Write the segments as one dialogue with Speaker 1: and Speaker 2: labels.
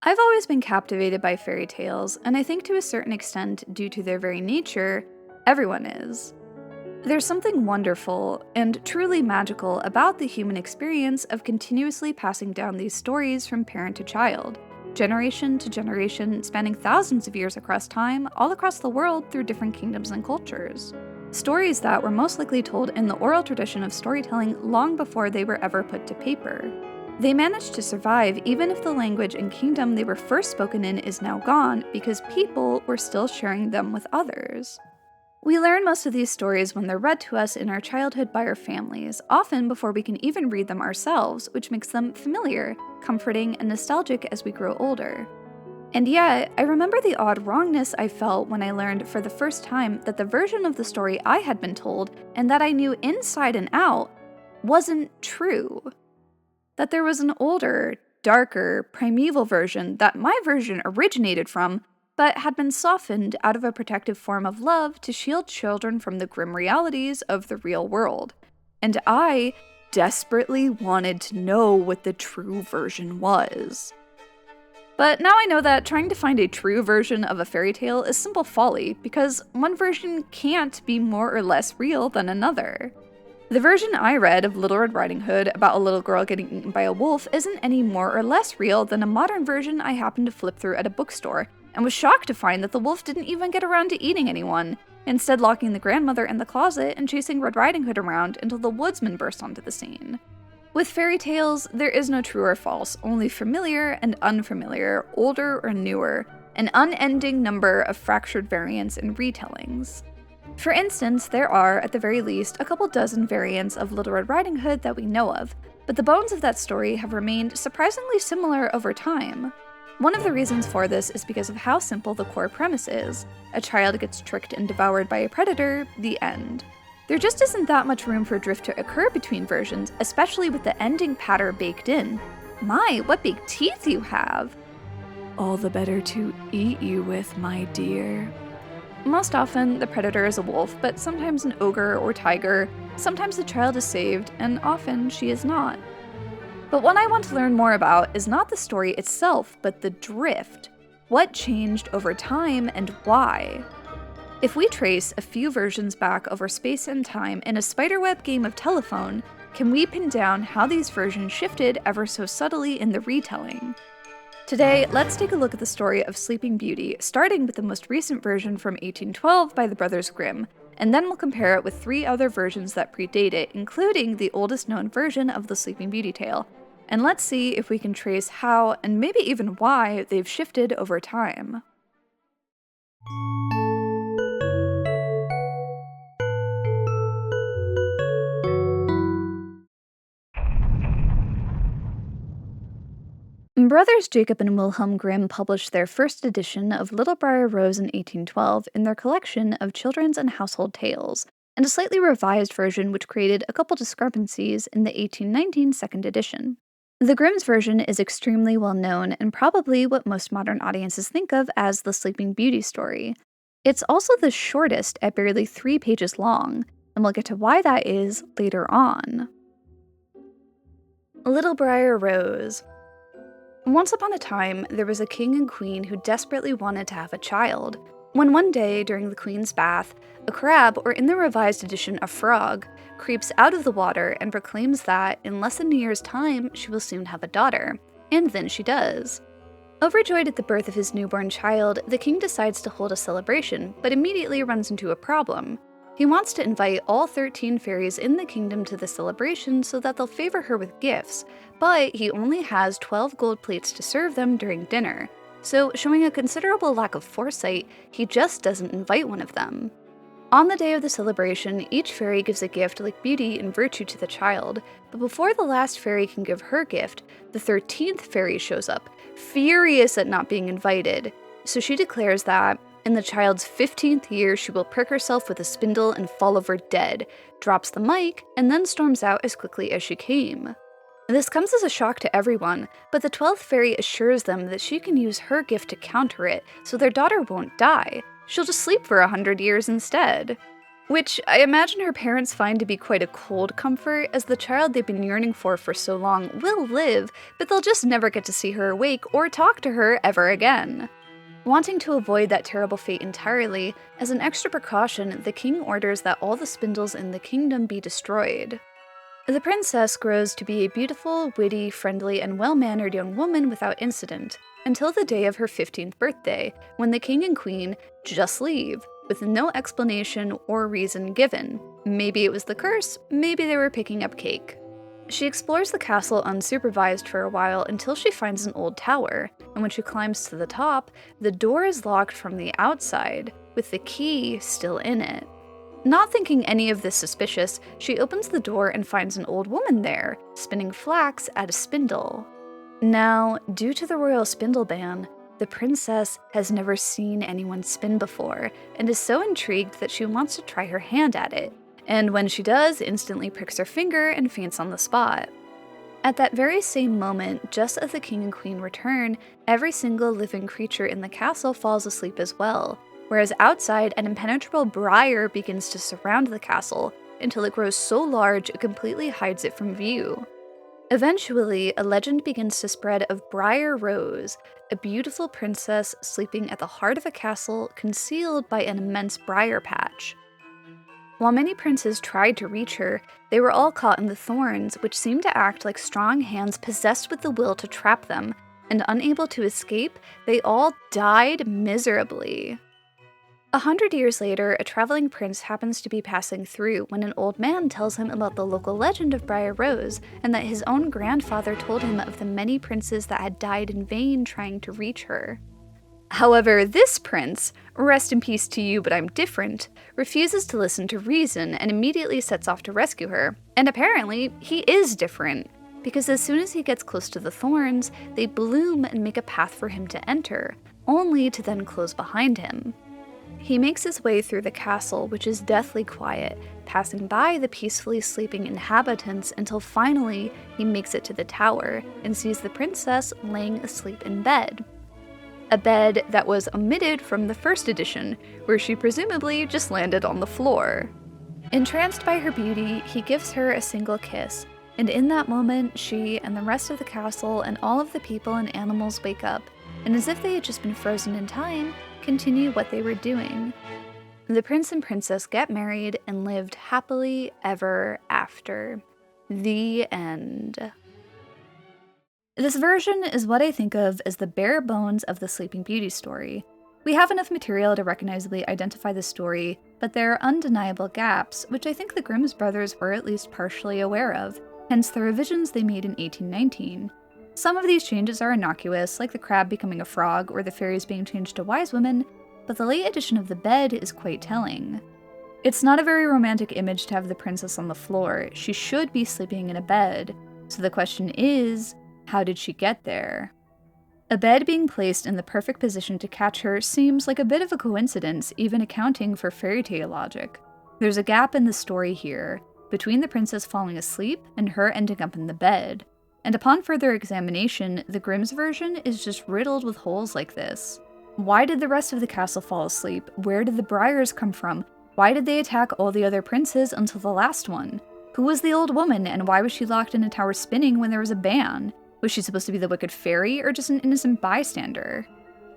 Speaker 1: I've always been captivated by fairy tales, and I think to a certain extent, due to their very nature, everyone is. There's something wonderful and truly magical about the human experience of continuously passing down these stories from parent to child, generation to generation, spanning thousands of years across time, all across the world through different kingdoms and cultures. Stories that were most likely told in the oral tradition of storytelling long before they were ever put to paper. They managed to survive even if the language and kingdom they were first spoken in is now gone because people were still sharing them with others. We learn most of these stories when they're read to us in our childhood by our families, often before we can even read them ourselves, which makes them familiar, comforting, and nostalgic as we grow older. And yet, I remember the odd wrongness I felt when I learned for the first time that the version of the story I had been told, and that I knew inside and out, wasn't true. That there was an older, darker, primeval version that my version originated from, but had been softened out of a protective form of love to shield children from the grim realities of the real world. And I desperately wanted to know what the true version was. But now I know that trying to find a true version of a fairy tale is simple folly, because one version can't be more or less real than another. The version I read of Little Red Riding Hood about a little girl getting eaten by a wolf isn't any more or less real than a modern version I happened to flip through at a bookstore, and was shocked to find that the wolf didn't even get around to eating anyone, instead locking the grandmother in the closet and chasing Red Riding Hood around until the woodsman burst onto the scene. With fairy tales, there is no true or false, only familiar and unfamiliar, older or newer, an unending number of fractured variants and retellings. For instance, there are, at the very least, a couple dozen variants of Little Red Riding Hood that we know of, but the bones of that story have remained surprisingly similar over time. One of the reasons for this is because of how simple the core premise is. A child gets tricked and devoured by a predator, the end. There just isn't that much room for drift to occur between versions, especially with the ending patter baked in. My, what big teeth you have! All the better to eat you with, my dear. Most often, the predator is a wolf, but sometimes an ogre or tiger, sometimes the child is saved, and often she is not. But what I want to learn more about is not the story itself, but the drift. What changed over time and why? If we trace a few versions back over space and time in a spiderweb game of telephone, can we pin down how these versions shifted ever so subtly in the retelling? Today, let's take a look at the story of Sleeping Beauty, starting with the most recent version from 1812 by the brothers Grimm, and then we'll compare it with 3 other versions that predate it, including the oldest known version of the Sleeping Beauty tale. And let's see if we can trace how, and maybe even why, they've shifted over time. Brothers Jacob and Wilhelm Grimm published their first edition of Little Briar Rose in 1812 in their collection of children's and household tales, and a slightly revised version which created a couple discrepancies in the 1819 second edition. The Grimm's version is extremely well known and probably what most modern audiences think of as the Sleeping Beauty story. It's also the shortest at barely 3 pages long, and we'll get to why that is later on. Little Briar Rose. Once upon a time, there was a king and queen who desperately wanted to have a child. When one day, during the queen's bath, a crab, or in the revised edition, a frog, creeps out of the water and proclaims that, in less than a year's time, she will soon have a daughter. And then she does. Overjoyed at the birth of his newborn child, the king decides to hold a celebration, but immediately runs into a problem. He wants to invite all 13 fairies in the kingdom to the celebration so that they'll favor her with gifts, but he only has 12 gold plates to serve them during dinner. So, showing a considerable lack of foresight, he just doesn't invite one of them. On the day of the celebration, each fairy gives a gift like beauty and virtue to the child, but before the last fairy can give her gift, the 13th fairy shows up, furious at not being invited. So she declares that, in the child's 15th year, she will prick herself with a spindle and fall over dead, drops the mic, and then storms out as quickly as she came. This comes as a shock to everyone, but the 12th fairy assures them that she can use her gift to counter it, so their daughter won't die. She'll just sleep for 100 years instead. which I imagine her parents find to be quite a cold comfort, as the child they've been yearning for so long will live, but they'll just never get to see her awake or talk to her ever again. Wanting to avoid that terrible fate entirely, as an extra precaution, the king orders that all the spindles in the kingdom be destroyed. The princess grows to be a beautiful, witty, friendly, and well-mannered young woman without incident, until the day of her 15th birthday, when the king and queen just leave, with no explanation or reason given. Maybe it was the curse, maybe they were picking up cake. She explores the castle unsupervised for a while until she finds an old tower, and when she climbs to the top, the door is locked from the outside, with the key still in it. Not thinking any of this suspicious, she opens the door and finds an old woman there, spinning flax at a spindle. Now, due to the royal spindle ban, the princess has never seen anyone spin before, and is so intrigued that she wants to try her hand at it, and when she does, instantly pricks her finger and faints on the spot. At that very same moment, just as the king and queen return, every single living creature in the castle falls asleep as well, whereas outside, an impenetrable Briar begins to surround the castle until it grows so large it completely hides it from view. Eventually, a legend begins to spread of Briar Rose, a beautiful princess sleeping at the heart of a castle concealed by an immense briar patch. While many princes tried to reach her, they were all caught in the thorns, which seemed to act like strong hands possessed with the will to trap them, and unable to escape, they all died miserably. 100 years later, a traveling prince happens to be passing through when an old man tells him about the local legend of Briar Rose, and that his own grandfather told him of the many princes that had died in vain trying to reach her. However, this prince, rest in peace to you but I'm different, refuses to listen to reason and immediately sets off to rescue her. And apparently, he is different, because as soon as he gets close to the thorns, they bloom and make a path for him to enter, only to then close behind him. He makes his way through the castle, which is deathly quiet, passing by the peacefully sleeping inhabitants until finally he makes it to the tower and sees the princess laying asleep in bed. A bed that was omitted from the first edition, where she presumably just landed on the floor. Entranced by her beauty, he gives her a single kiss, and in that moment, she and the rest of the castle and all of the people and animals wake up, and as if they had just been frozen in time, continue what they were doing. The prince and princess get married and lived happily ever after. The end. This version is what I think of as the bare bones of the Sleeping Beauty story. We have enough material to recognizably identify the story, but there are undeniable gaps, which I think the Grimm's brothers were at least partially aware of, hence the revisions they made in 1819. Some of these changes are innocuous, like the crab becoming a frog or the fairies being changed to wise women, but the late addition of the bed is quite telling. It's not a very romantic image to have the princess on the floor. She should be sleeping in a bed. So the question is, how did she get there? A bed being placed in the perfect position to catch her seems like a bit of a coincidence, even accounting for fairy tale logic. There's a gap in the story here, between the princess falling asleep and her ending up in the bed. And upon further examination, the Grimm's version is just riddled with holes like this. Why did the rest of the castle fall asleep? Where did the Briars come from? Why did they attack all the other princes until the last one? Who was the old woman, and why was she locked in a tower spinning when there was a ban? Was she supposed to be the wicked fairy, or just an innocent bystander?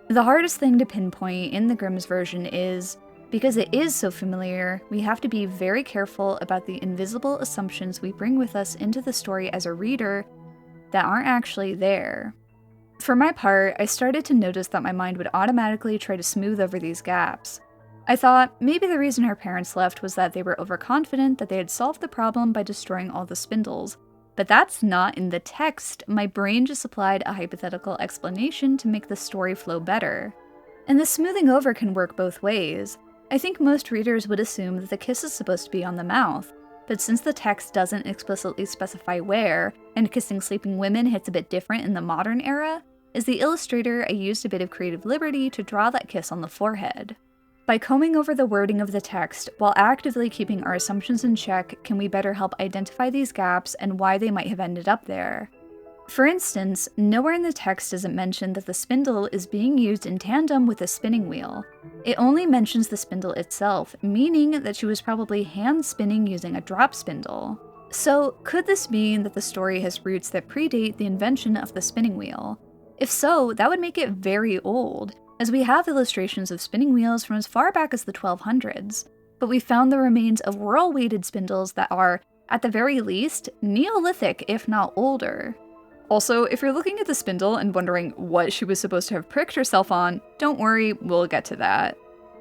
Speaker 1: The hardest thing to pinpoint in the Grimm's version is, because it is so familiar, we have to be very careful about the invisible assumptions we bring with us into the story as a reader that aren't actually there. For my part, I started to notice that my mind would automatically try to smooth over these gaps. I thought maybe the reason her parents left was that they were overconfident that they had solved the problem by destroying all the spindles, but that's not in the text. My brain just applied a hypothetical explanation to make the story flow better. And the smoothing over can work both ways. I think most readers would assume that the kiss is supposed to be on the mouth, but since the text doesn't explicitly specify where, and kissing sleeping women hits a bit different in the modern era, as the illustrator, I used a bit of creative liberty to draw that kiss on the forehead. By combing over the wording of the text, while actively keeping our assumptions in check, can we better help identify these gaps and why they might have ended up there. For instance, nowhere in the text does it mention that the spindle is being used in tandem with a spinning wheel. It only mentions the spindle itself, meaning that she was probably hand spinning using a drop spindle. So, could this mean that the story has roots that predate the invention of the spinning wheel? If so, that would make it very old, as we have illustrations of spinning wheels from as far back as the 1200s. But we found the remains of whorl-weighted spindles that are, at the very least, Neolithic if not older. Also, if you're looking at the spindle and wondering what she was supposed to have pricked herself on, don't worry, we'll get to that.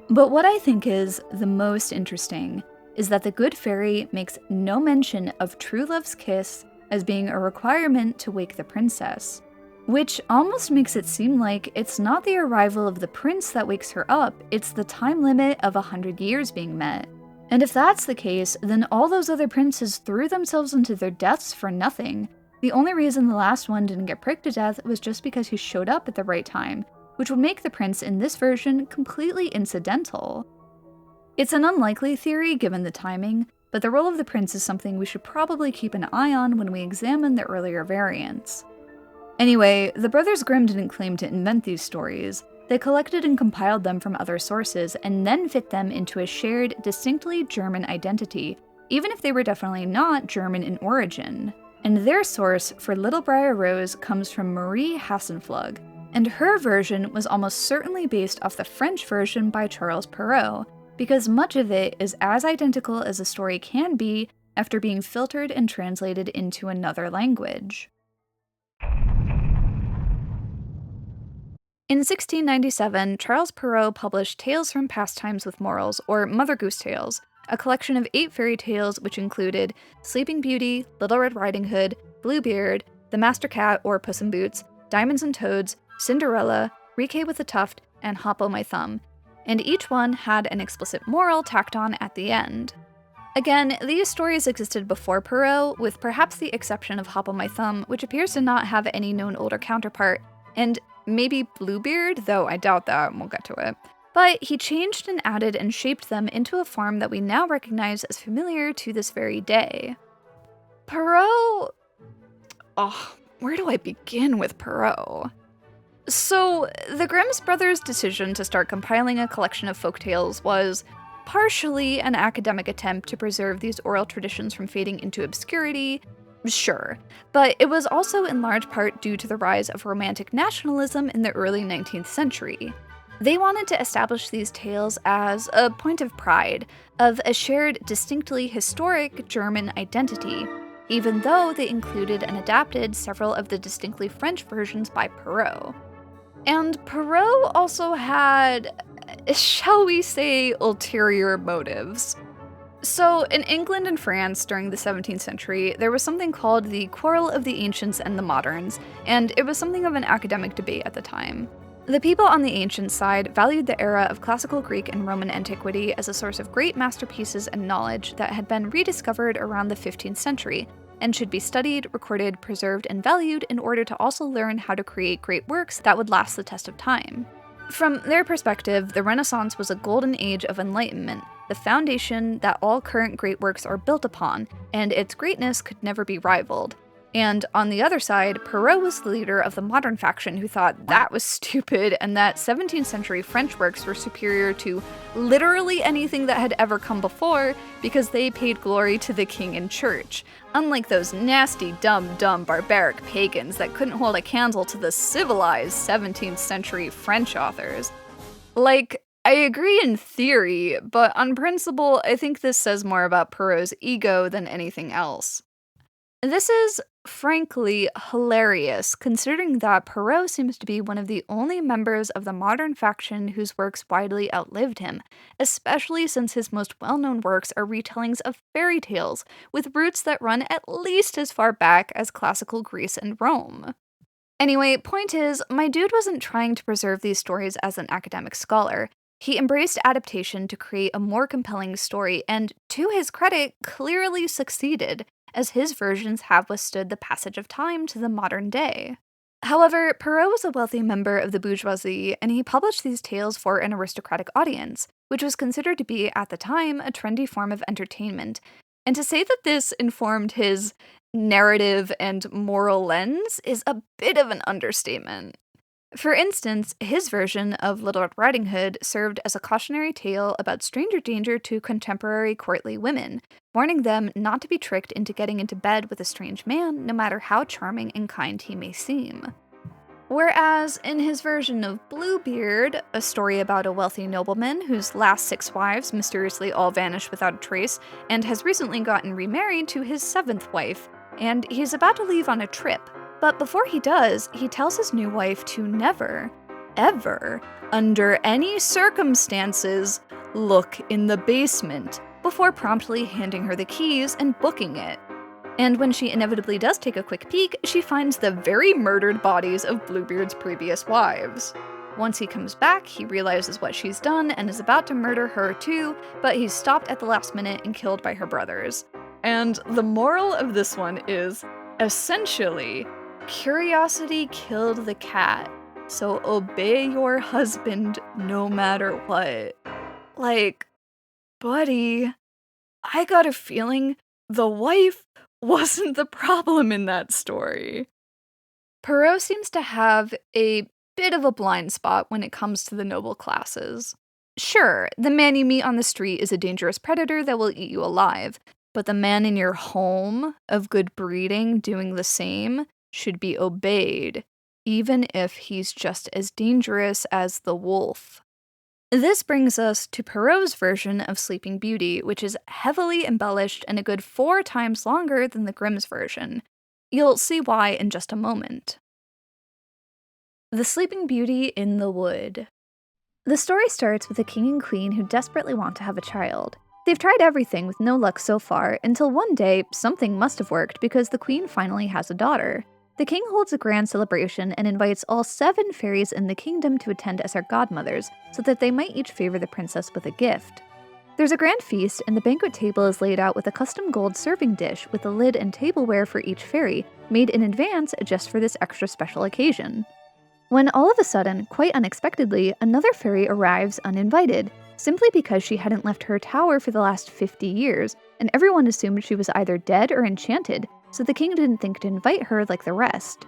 Speaker 1: But what I think is the most interesting is that the good fairy makes no mention of true love's kiss as being a requirement to wake the princess, which almost makes it seem like it's not the arrival of the prince that wakes her up, it's the time limit of 100 years being met. And if that's the case, then all those other princes threw themselves into their deaths for nothing. The only reason the last one didn't get pricked to death was just because he showed up at the right time, which would make the prince in this version completely incidental. It's an unlikely theory given the timing, but the role of the prince is something we should probably keep an eye on when we examine the earlier variants. Anyway, the brothers Grimm didn't claim to invent these stories. They collected and compiled them from other sources and then fit them into a shared, distinctly German identity, even if they were definitely not German in origin. And their source for Little Briar Rose comes from Marie Hassenflug, and her version was almost certainly based off the French version by Charles Perrault, because much of it is as identical as a story can be after being filtered and translated into another language. In 1697, Charles Perrault published Tales from Pastimes with Morals, or Mother Goose Tales, a collection of 8 fairy tales which included Sleeping Beauty, Little Red Riding Hood, Bluebeard, The Master Cat or Puss in Boots, Diamonds and Toads, Cinderella, Riquet with a Tuft, and Hop o' My Thumb, and each one had an explicit moral tacked on at the end. Again, these stories existed before Perrault, with perhaps the exception of Hop o' My Thumb, which appears to not have any known older counterpart, and maybe Bluebeard, though I doubt that, we'll get to it. But he changed and added and shaped them into a form that we now recognize as familiar to this very day. Perrault... where do I begin with Perrault? So, the Grimm brothers' decision to start compiling a collection of folktales was partially an academic attempt to preserve these oral traditions from fading into obscurity, sure, but it was also in large part due to the rise of Romantic nationalism in the early 19th century. They wanted to establish these tales as a point of pride, of a shared, distinctly historic German identity, even though they included and adapted several of the distinctly French versions by Perrault. And Perrault also had, shall we say, ulterior motives. So, in England and France during the 17th century, there was something called the Quarrel of the Ancients and the Moderns, and it was something of an academic debate at the time. The people on the ancient side valued the era of classical Greek and Roman antiquity as a source of great masterpieces and knowledge that had been rediscovered around the 15th century, and should be studied, recorded, preserved, and valued in order to also learn how to create great works that would last the test of time. From their perspective, the Renaissance was a golden age of enlightenment, the foundation that all current great works are built upon, and its greatness could never be rivaled. And on the other side, Perrault was the leader of the modern faction who thought that was stupid and that 17th century French works were superior to literally anything that had ever come before because they paid glory to the king and church, unlike those nasty, dumb, barbaric pagans that couldn't hold a candle to the civilized 17th century French authors. Like, I agree in theory, but on principle, I think this says more about Perrault's ego than anything else. This is, frankly, hilarious, considering that Perrault seems to be one of the only members of the modern faction whose works widely outlived him, especially since his most well-known works are retellings of fairy tales, with roots that run at least as far back as classical Greece and Rome. Anyway, point is, my dude wasn't trying to preserve these stories as an academic scholar. He embraced adaptation to create a more compelling story, and to his credit, clearly succeeded, as his versions have withstood the passage of time to the modern day. However, Perrault was a wealthy member of the bourgeoisie, and he published these tales for an aristocratic audience, which was considered to be, at the time, a trendy form of entertainment. And to say that this informed his narrative and moral lens is a bit of an understatement. For instance, his version of Little Red Riding Hood served as a cautionary tale about stranger danger to contemporary courtly women, warning them not to be tricked into getting into bed with a strange man, no matter how charming and kind he may seem. Whereas in his version of Bluebeard, a story about a wealthy nobleman whose last 6 wives mysteriously all vanished without a trace, and has recently gotten remarried to his 7th wife, and he's about to leave on a trip. But before he does, he tells his new wife to never, ever, under any circumstances, look in the basement, before promptly handing her the keys and booking it. And when she inevitably does take a quick peek, she finds the very murdered bodies of Bluebeard's previous wives. Once he comes back, he realizes what she's done and is about to murder her too, but he's stopped at the last minute and killed by her brothers. And the moral of this one is, essentially, curiosity killed the cat, so obey your husband no matter what. Like, buddy, I got a feeling the wife wasn't the problem in that story. Perrault seems to have a bit of a blind spot when it comes to the noble classes. Sure, the man you meet on the street is a dangerous predator that will eat you alive, but the man in your home, of good breeding, doing the same, should be obeyed, even if he's just as dangerous as the wolf. This brings us to Perrault's version of Sleeping Beauty, which is heavily embellished and a good 4 times longer than the Grimm's version. You'll see why in just a moment. The Sleeping Beauty in the Wood. The story starts with a king and queen who desperately want to have a child. They've tried everything with no luck so far, until one day, something must have worked because the queen finally has a daughter. The king holds a grand celebration and invites all 7 fairies in the kingdom to attend as her godmothers, so that they might each favor the princess with a gift. There's a grand feast, and the banquet table is laid out with a custom gold serving dish with a lid and tableware for each fairy, made in advance just for this extra special occasion. When all of a sudden, quite unexpectedly, another fairy arrives uninvited, simply because she hadn't left her tower for the last 50 years, and everyone assumed she was either dead or enchanted, so the king didn't think to invite her like the rest.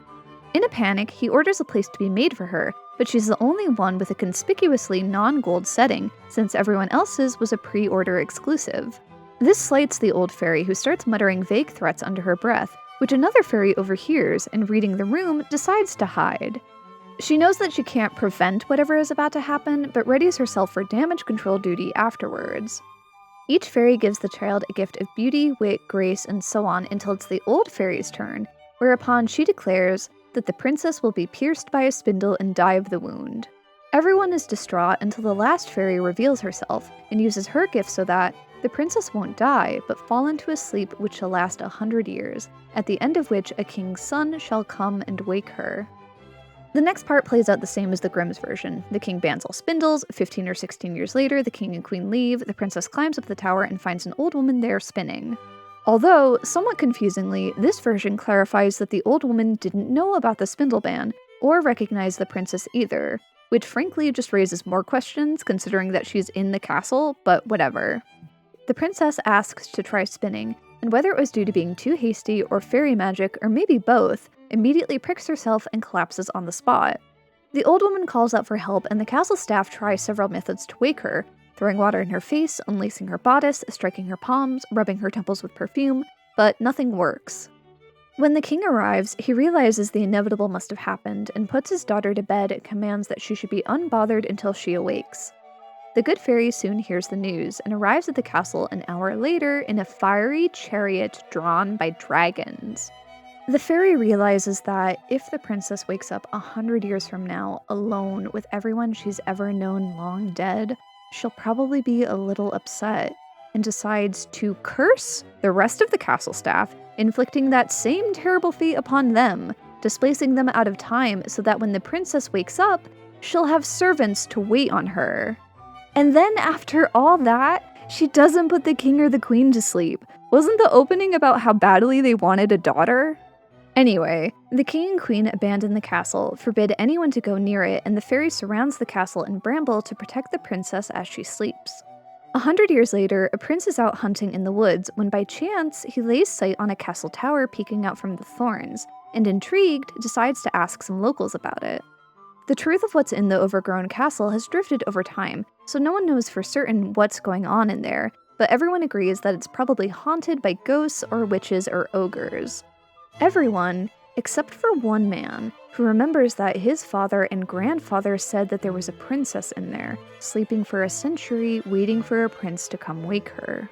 Speaker 1: In a panic, he orders a place to be made for her, but she's the only one with a conspicuously non-gold setting, since everyone else's was a pre-order exclusive. This slights the old fairy, who starts muttering vague threats under her breath, which another fairy overhears and, reading the room, decides to hide. She knows that she can't prevent whatever is about to happen, but readies herself for damage control duty afterwards. Each fairy gives the child a gift of beauty, wit, grace, and so on until it's the old fairy's turn, whereupon she declares that the princess will be pierced by a spindle and die of the wound. Everyone is distraught until the last fairy reveals herself and uses her gift so that the princess won't die, but fall into a sleep which shall last 100 years, at the end of which a king's son shall come and wake her. The next part plays out the same as the Grimm's version. The king bans all spindles, 15 or 16 years later, the king and queen leave, the princess climbs up the tower and finds an old woman there spinning. Although, somewhat confusingly, this version clarifies that the old woman didn't know about the spindle ban, or recognize the princess either, which frankly just raises more questions considering that she's in the castle, but whatever. The princess asks to try spinning, and whether it was due to being too hasty or fairy magic, or maybe both, immediately pricks herself and collapses on the spot. The old woman calls out for help, and the castle staff try several methods to wake her, throwing water in her face, unlacing her bodice, striking her palms, rubbing her temples with perfume, but nothing works. When the king arrives, he realizes the inevitable must have happened, and puts his daughter to bed and commands that she should be unbothered until she awakes. The good fairy soon hears the news, and arrives at the castle an hour later in a fiery chariot drawn by dragons. The fairy realizes that if the princess wakes up 100 years from now, alone with everyone she's ever known long dead, she'll probably be a little upset, and decides to curse the rest of the castle staff, inflicting that same terrible fate upon them, displacing them out of time so that when the princess wakes up, she'll have servants to wait on her. And then after all that, she doesn't put the king or the queen to sleep. Wasn't the opening about how badly they wanted a daughter? Anyway, the king and queen abandon the castle, forbid anyone to go near it, and the fairy surrounds the castle in bramble to protect the princess as she sleeps. 100 years later, a prince is out hunting in the woods when by chance he lays sight on a castle tower peeking out from the thorns, and intrigued, decides to ask some locals about it. The truth of what's in the overgrown castle has drifted over time, so no one knows for certain what's going on in there, but everyone agrees that it's probably haunted by ghosts or witches or ogres. Everyone, except for one man, who remembers that his father and grandfather said that there was a princess in there, sleeping for a century, waiting for a prince to come wake her.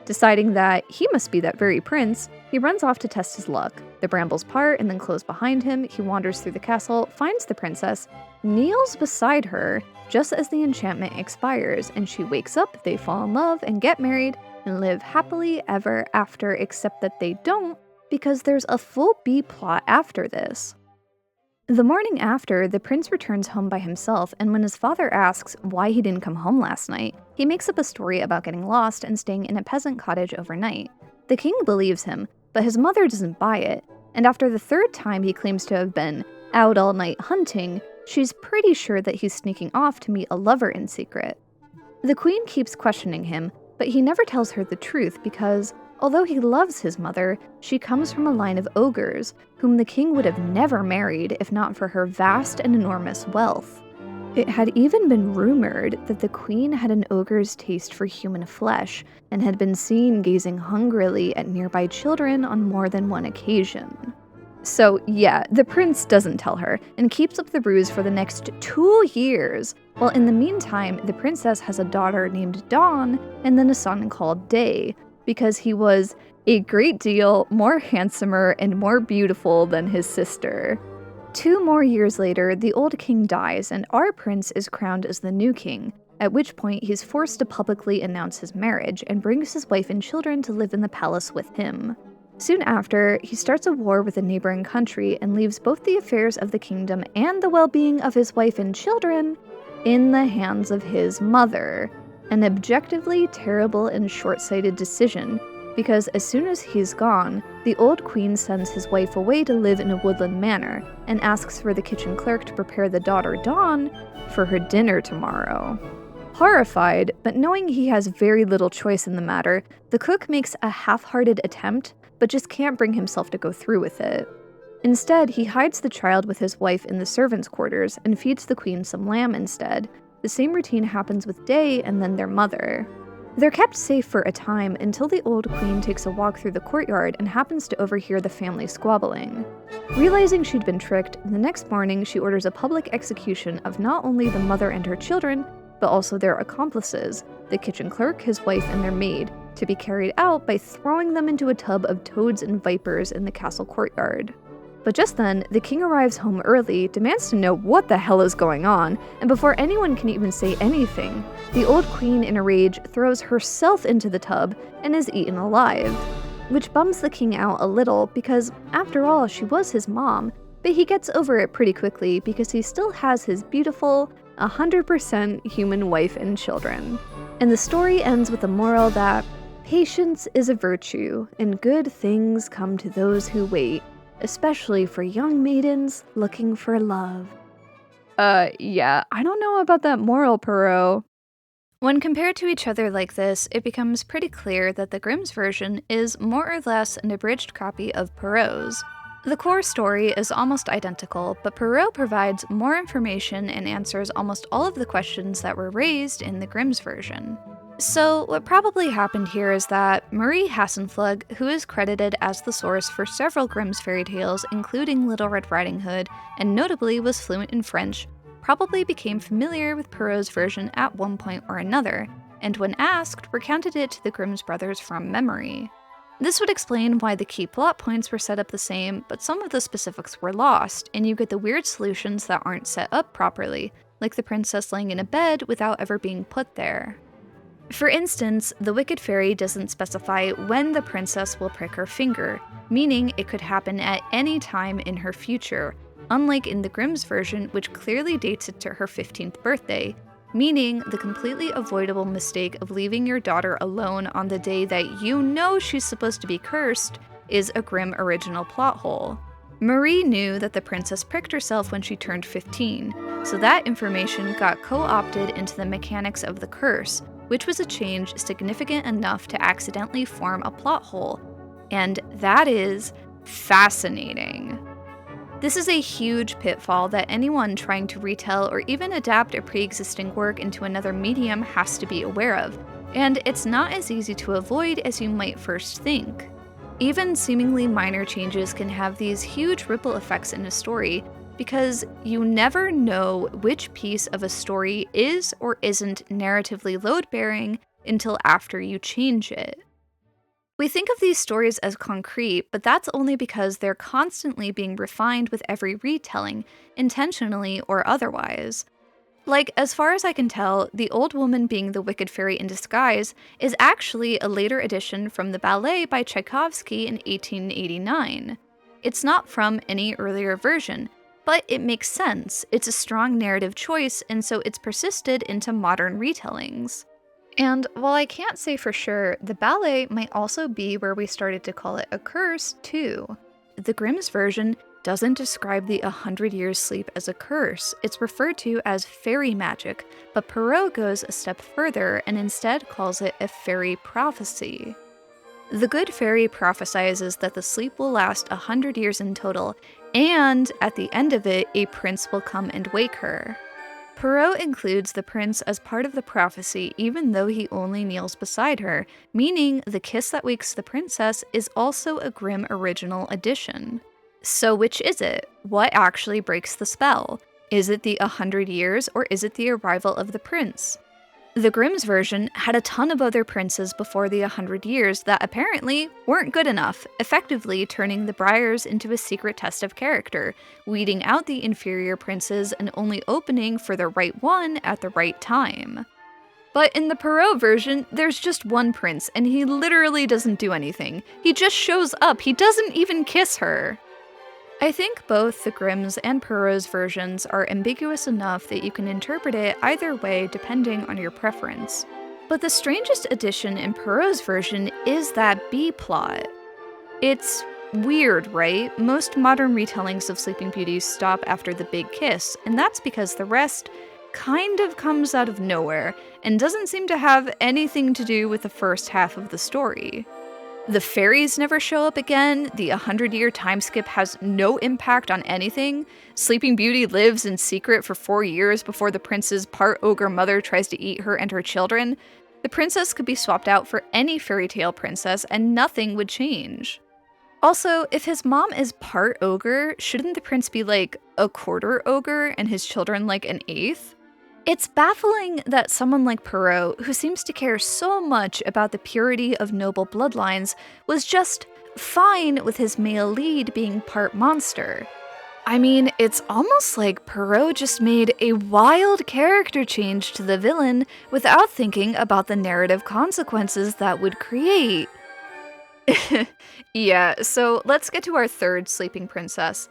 Speaker 1: Deciding that he must be that very prince, he runs off to test his luck. The brambles part and then close behind him, he wanders through the castle, finds the princess, kneels beside her just as the enchantment expires, and she wakes up, they fall in love and get married, and live happily ever after, except that they don't, because there's a full B plot after this. The morning after, the prince returns home by himself, and when his father asks why he didn't come home last night, he makes up a story about getting lost and staying in a peasant cottage overnight. The king believes him, but his mother doesn't buy it, and after the third time he claims to have been out all night hunting, she's pretty sure that he's sneaking off to meet a lover in secret. The queen keeps questioning him, but he never tells her the truth because, although he loves his mother, she comes from a line of ogres, whom the king would have never married if not for her vast and enormous wealth. It had even been rumored that the queen had an ogre's taste for human flesh, and had been seen gazing hungrily at nearby children on more than one occasion. So yeah, the prince doesn't tell her, and keeps up the ruse for the next 2 years, while in the meantime, the princess has a daughter named Dawn, and then a son called Day, because he was a great deal more handsomer and more beautiful than his sister. 2 more years later, the old king dies, and our prince is crowned as the new king, at which point he's forced to publicly announce his marriage and brings his wife and children to live in the palace with him. Soon after, he starts a war with a neighboring country and leaves both the affairs of the kingdom and the well-being of his wife and children in the hands of his mother. An objectively terrible and short-sighted decision, because as soon as he's gone, the old queen sends his wife away to live in a woodland manor, and asks for the kitchen clerk to prepare the daughter Dawn for her dinner tomorrow. Horrified, but knowing he has very little choice in the matter, the cook makes a half-hearted attempt, but just can't bring himself to go through with it. Instead, he hides the child with his wife in the servants' quarters and feeds the queen some lamb instead. The same routine happens with Day and then their mother. They're kept safe for a time until the old queen takes a walk through the courtyard and happens to overhear the family squabbling. Realizing she'd been tricked, the next morning she orders a public execution of not only the mother and her children, but also their accomplices, the kitchen clerk, his wife, and their maid, to be carried out by throwing them into a tub of toads and vipers in the castle courtyard. But just then, the king arrives home early, demands to know what the hell is going on, and before anyone can even say anything, the old queen in a rage throws herself into the tub and is eaten alive. Which bums the king out a little because, after all, she was his mom, but he gets over it pretty quickly because he still has his beautiful, 100% human wife and children. And the story ends with a moral that patience is a virtue, and good things come to those who wait, especially for young maidens looking for love. Yeah, I don't know about that moral, Perrault. When compared to each other like this, it becomes pretty clear that the Grimm's version is more or less an abridged copy of Perrault's. The core story is almost identical, but Perrault provides more information and answers almost all of the questions that were raised in the Grimm's version. So, what probably happened here is that Marie Hassenflug, who is credited as the source for several Grimm's fairy tales, including Little Red Riding Hood, and notably was fluent in French, probably became familiar with Perrault's version at one point or another, and when asked, recounted it to the Grimm's brothers from memory. This would explain why the key plot points were set up the same, but some of the specifics were lost, and you get the weird solutions that aren't set up properly, like the princess laying in a bed without ever being put there. For instance, the Wicked Fairy doesn't specify when the princess will prick her finger, meaning it could happen at any time in her future, unlike in the Grimm's version, which clearly dates it to her 15th birthday, meaning the completely avoidable mistake of leaving your daughter alone on the day that you know she's supposed to be cursed is a Grimm original plot hole. Marie knew that the princess pricked herself when she turned 15, so that information got co-opted into the mechanics of the curse, which was a change significant enough to accidentally form a plot hole. And that is fascinating. This is a huge pitfall that anyone trying to retell or even adapt a pre-existing work into another medium has to be aware of, and it's not as easy to avoid as you might first think. Even seemingly minor changes can have these huge ripple effects in a story, because you never know which piece of a story is or isn't narratively load-bearing until after you change it. We think of these stories as concrete, but that's only because they're constantly being refined with every retelling, intentionally or otherwise. Like, as far as I can tell, the old woman being the wicked fairy in disguise is actually a later addition from the ballet by Tchaikovsky in 1889. It's not from any earlier version, but it makes sense. It's a strong narrative choice, and so it's persisted into modern retellings. And while I can't say for sure, the ballet might also be where we started to call it a curse, too. The Grimm's version doesn't describe the 100 years sleep as a curse, it's referred to as fairy magic, but Perrault goes a step further and instead calls it a fairy prophecy. The good fairy prophesizes that the sleep will last 100 years in total, and at the end of it, a prince will come and wake her. Perrault includes the prince as part of the prophecy even though he only kneels beside her, meaning the kiss that wakes the princess is also a Grimm original addition. So which is it? What actually breaks the spell? Is it the 100 years or is it the arrival of the prince? The Grimm's version had a ton of other princes before the 100 years that apparently weren't good enough, effectively turning the Briars into a secret test of character, weeding out the inferior princes and only opening for the right one at the right time. But in the Perrault version, there's just one prince, and he literally doesn't do anything. He just shows up, he doesn't even kiss her. I think both the Grimm's and Perrault's versions are ambiguous enough that you can interpret it either way depending on your preference. But the strangest addition in Perrault's version is that B-plot. It's weird, right? Most modern retellings of Sleeping Beauty stop after the big kiss, and that's because the rest kind of comes out of nowhere and doesn't seem to have anything to do with the first half of the story. The fairies never show up again, the 100-year time skip has no impact on anything, Sleeping Beauty lives in secret for 4 years before the prince's part-ogre mother tries to eat her and her children. The princess could be swapped out for any fairy tale princess and nothing would change. Also, if his mom is part ogre, shouldn't the prince be like a quarter ogre and his children like an eighth? It's baffling that someone like Perrault, who seems to care so much about the purity of noble bloodlines, was just fine with his male lead being part monster. I mean, it's almost like Perrault just made a wild character change to the villain without thinking about the narrative consequences that would create. Yeah, so let's get to our third sleeping princess.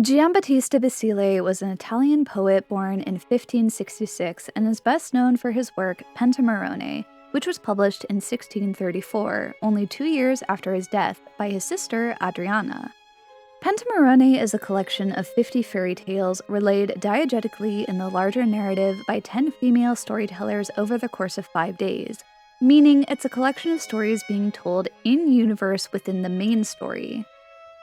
Speaker 1: Giambatista Basile was an Italian poet born in 1566 and is best known for his work Pentamerone, which was published in 1634, only 2 years after his death, by his sister Adriana. Pentamerone is a collection of 50 fairy tales relayed diegetically in the larger narrative by 10 female storytellers over the course of 5 days, meaning it's a collection of stories being told in-universe within the main story.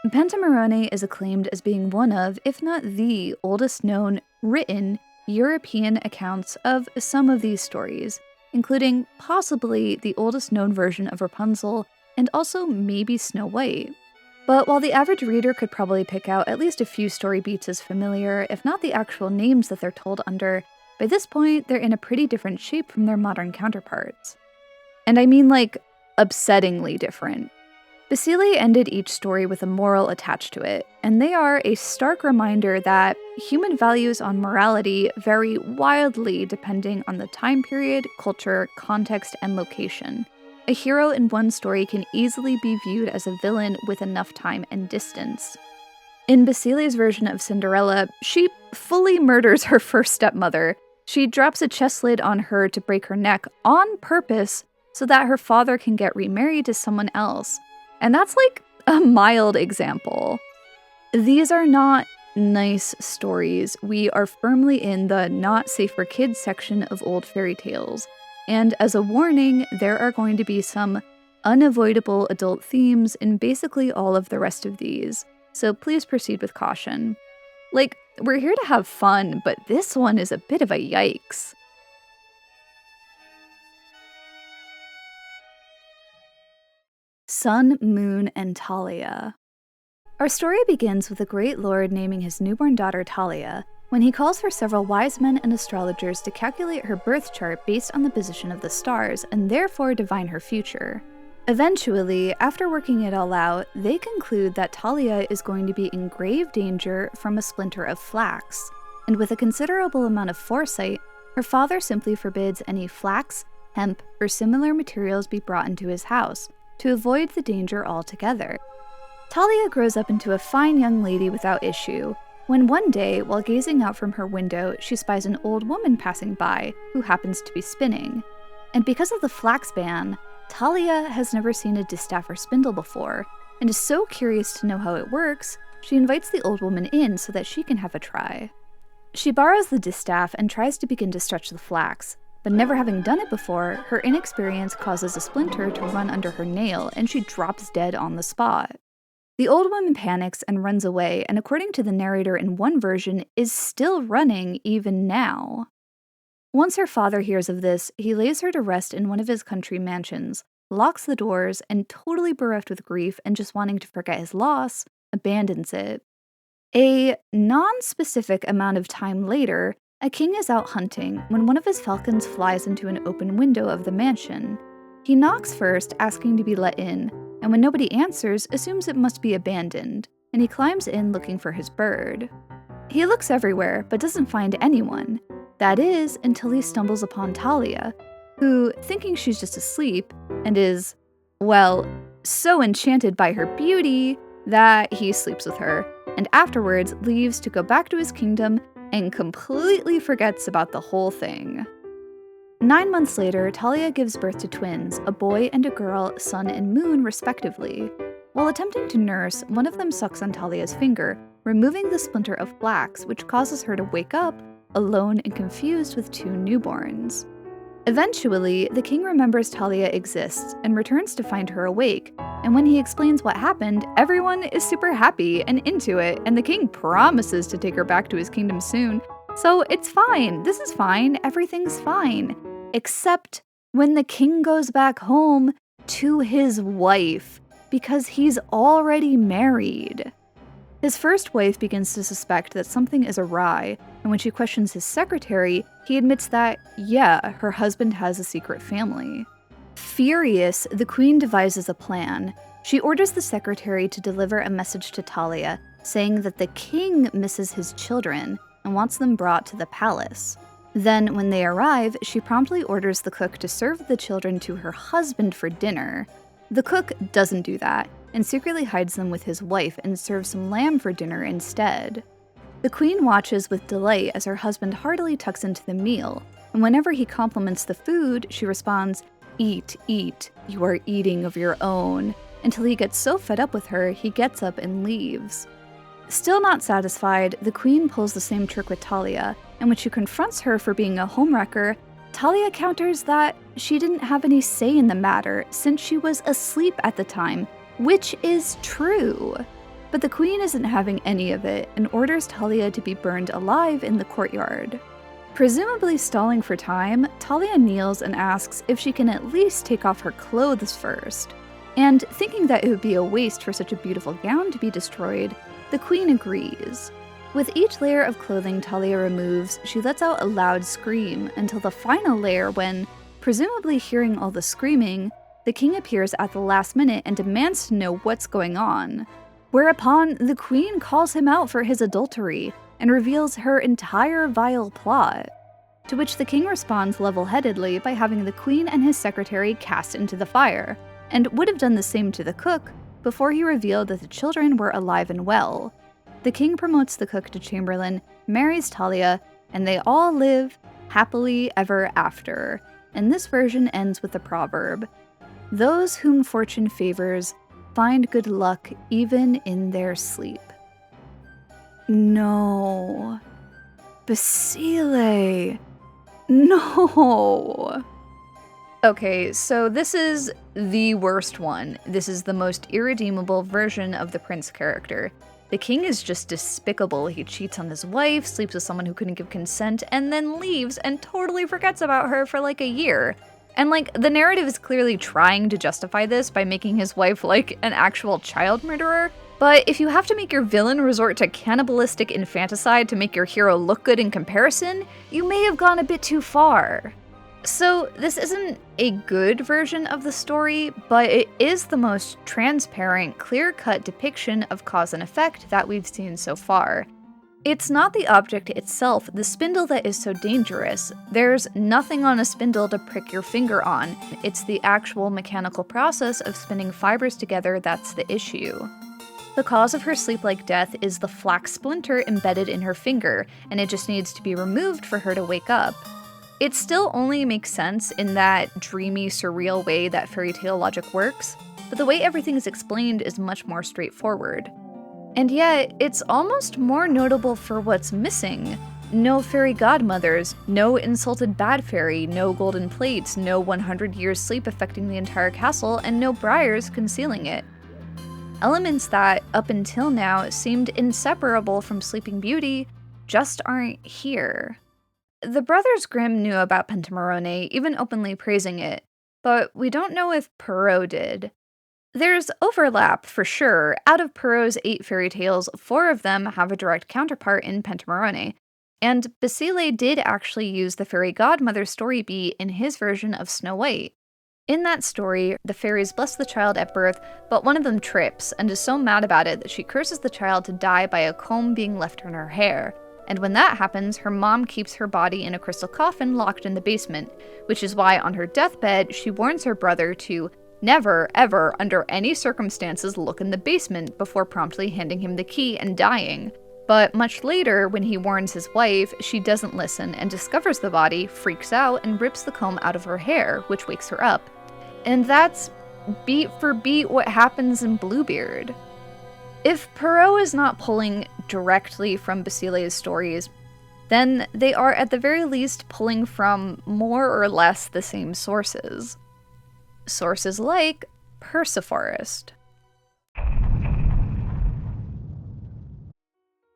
Speaker 1: Pentamerone is acclaimed as being one of, if not the, oldest known, written, European accounts of some of these stories, including possibly the oldest known version of Rapunzel, and also maybe Snow White. But while the average reader could probably pick out at least a few story beats as familiar, if not the actual names that they're told under, by this point they're in a pretty different shape from their modern counterparts. And I mean like, upsettingly different. Basile ended each story with a moral attached to it, and they are a stark reminder that human values on morality vary wildly depending on the time period, culture, context, and location. A hero in one story can easily be viewed as a villain with enough time and distance. In Basile's version of Cinderella, she fully murders her first stepmother. She drops a chest lid on her to break her neck on purpose so that her father can get remarried to someone else. And that's like a mild example. These are not nice stories. We are firmly in the not safe for kids section of old fairy tales. And as a warning, there are going to be some unavoidable adult themes in basically all of the rest of these. So please proceed with caution. Like, we're here to have fun, but this one is a bit of a yikes. Sun, Moon, and Talia. Our story begins with a great lord naming his newborn daughter Talia, when he calls for several wise men and astrologers to calculate her birth chart based on the position of the stars, and therefore divine her future. Eventually, after working it all out, they conclude that Talia is going to be in grave danger from a splinter of flax, and with a considerable amount of foresight, her father simply forbids any flax, hemp, or similar materials be brought into his house, to avoid the danger altogether. Talia grows up into a fine young lady without issue, when one day, while gazing out from her window, she spies an old woman passing by, who happens to be spinning. And because of the flax ban, Talia has never seen a distaff or spindle before, and is so curious to know how it works, she invites the old woman in so that she can have a try. She borrows the distaff and tries to begin to stretch the flax, but never having done it before, her inexperience causes a splinter to run under her nail and she drops dead on the spot. The old woman panics and runs away, and according to the narrator in one version, is still running even now. Once her father hears of this, he lays her to rest in one of his country mansions, locks the doors, and totally bereft with grief and just wanting to forget his loss, abandons it. A non-specific amount of time later, a king is out hunting when one of his falcons flies into an open window of the mansion. He knocks first, asking to be let in, and when nobody answers, assumes it must be abandoned, and he climbs in looking for his bird. He looks everywhere, but doesn't find anyone. That is, until he stumbles upon Talia, who, thinking she's just asleep, and is, well, so enchanted by her beauty that he sleeps with her, and afterwards leaves to go back to his kingdom and completely forgets about the whole thing. 9 months later, Talia gives birth to twins, a boy and a girl, Sun and Moon, respectively. While attempting to nurse, one of them sucks on Talia's finger, removing the splinter of flax, which causes her to wake up, alone and confused with 2 newborns. Eventually, the king remembers Talia exists and returns to find her awake, and when he explains what happened, everyone is super happy and into it, and the king promises to take her back to his kingdom soon. So it's fine, this is fine, everything's fine. Except when the king goes back home to his wife, because he's already married. His first wife begins to suspect that something is awry, and when she questions his secretary, he admits that, yeah, her husband has a secret family. Furious, the queen devises a plan. She orders the secretary to deliver a message to Talia, saying that the king misses his children and wants them brought to the palace. Then, when they arrive, she promptly orders the cook to serve the children to her husband for dinner. The cook doesn't do that, and secretly hides them with his wife and serves some lamb for dinner instead. The queen watches with delight as her husband heartily tucks into the meal, and whenever he compliments the food, she responds, "Eat, eat, you are eating of your own," until he gets so fed up with her, he gets up and leaves. Still not satisfied, the queen pulls the same trick with Talia, and when she confronts her for being a homewrecker, Talia counters that she didn't have any say in the matter since she was asleep at the time, which is true. But the queen isn't having any of it and orders Talia to be burned alive in the courtyard. Presumably stalling for time, Talia kneels and asks if she can at least take off her clothes first. And thinking that it would be a waste for such a beautiful gown to be destroyed, the queen agrees. With each layer of clothing Talia removes, she lets out a loud scream until the final layer when, presumably hearing all the screaming, the king appears at the last minute and demands to know what's going on. Whereupon, the queen calls him out for his adultery and reveals her entire vile plot. To which the king responds level-headedly by having the queen and his secretary cast into the fire, and would have done the same to the cook before he revealed that the children were alive and well. The king promotes the cook to chamberlain, marries Talia, and they all live happily ever after. And this version ends with the proverb, "Those whom fortune favors find good luck even in their sleep." No. Basile. No. Okay, so this is the worst one. This is the most irredeemable version of the prince character. The king is just despicable. He cheats on his wife, sleeps with someone who couldn't give consent, and then leaves and totally forgets about her for like a year. And like, the narrative is clearly trying to justify this by making his wife like an actual child murderer. But if you have to make your villain resort to cannibalistic infanticide to make your hero look good in comparison, you may have gone a bit too far. So this isn't a good version of the story, but it is the most transparent, clear-cut depiction of cause and effect that we've seen so far. It's not the object itself, the spindle, that is so dangerous. There's nothing on a spindle to prick your finger on. It's the actual mechanical process of spinning fibers together that's the issue. The cause of her sleep-like death is the flax splinter embedded in her finger, and it just needs to be removed for her to wake up. It still only makes sense in that dreamy, surreal way that fairy tale logic works, but the way everything is explained is much more straightforward. And yet, it's almost more notable for what's missing. No fairy godmothers, no insulted bad fairy, no golden plates, no 100 years sleep affecting the entire castle, and no briars concealing it. Elements that, up until now, seemed inseparable from Sleeping Beauty just aren't here. The brothers Grimm knew about Pentamerone, even openly praising it, but we don't know if Perrault did. There's overlap, for sure. Out of Perrault's 8 fairy tales, 4 of them have a direct counterpart in Pentamerone, and Basile did actually use the fairy godmother story beat in his version of Snow White. In that story, the fairies bless the child at birth, but one of them trips and is so mad about it that she curses the child to die by a comb being left in her hair. And when that happens, her mom keeps her body in a crystal coffin locked in the basement, which is why on her deathbed, she warns her brother to never, ever, under any circumstances, look in the basement before promptly handing him the key and dying. But much later, when he warns his wife, she doesn't listen and discovers the body, freaks out, and rips the comb out of her hair, which wakes her up. And that's beat for beat what happens in Bluebeard. If Perrault is not pulling directly from Basile's stories, then they are at the very least pulling from more or less the same sources. Sources like Perceforest.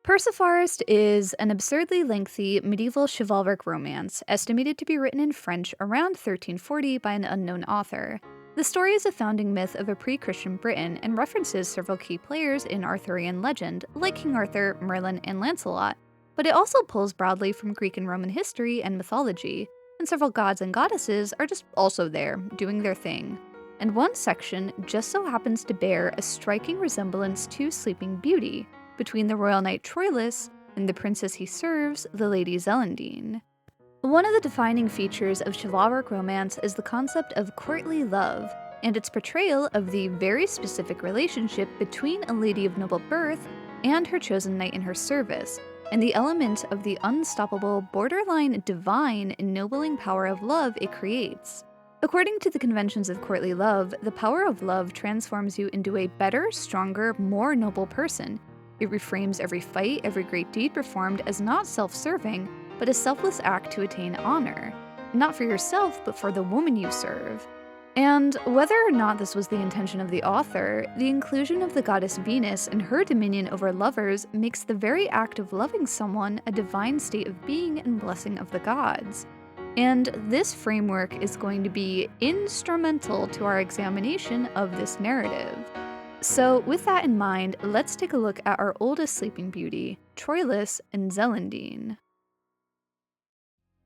Speaker 1: Perceforest is an absurdly lengthy medieval chivalric romance, estimated to be written in French around 1340 by an unknown author. The story is a founding myth of a pre-Christian Britain and references several key players in Arthurian legend, like King Arthur, Merlin, and Lancelot, but it also pulls broadly from Greek and Roman history and mythology, and several gods and goddesses are just also there, doing their thing. And one section just so happens to bear a striking resemblance to Sleeping Beauty, between the royal knight Troylus and the princess he serves, the Lady Zellandine. One of the defining features of chivalric romance is the concept of courtly love, and its portrayal of the very specific relationship between a lady of noble birth and her chosen knight in her service, and the element of the unstoppable, borderline divine, ennobling power of love it creates. According to the conventions of courtly love, the power of love transforms you into a better, stronger, more noble person. It reframes every fight, every great deed performed as not self-serving, but a selfless act to attain honor. Not for yourself, but for the woman you serve. And whether or not this was the intention of the author, the inclusion of the goddess Venus and her dominion over lovers makes the very act of loving someone a divine state of being and blessing of the gods. And this framework is going to be instrumental to our examination of this narrative. So with that in mind, let's take a look at our oldest Sleeping Beauty, Troylus and Zellandine.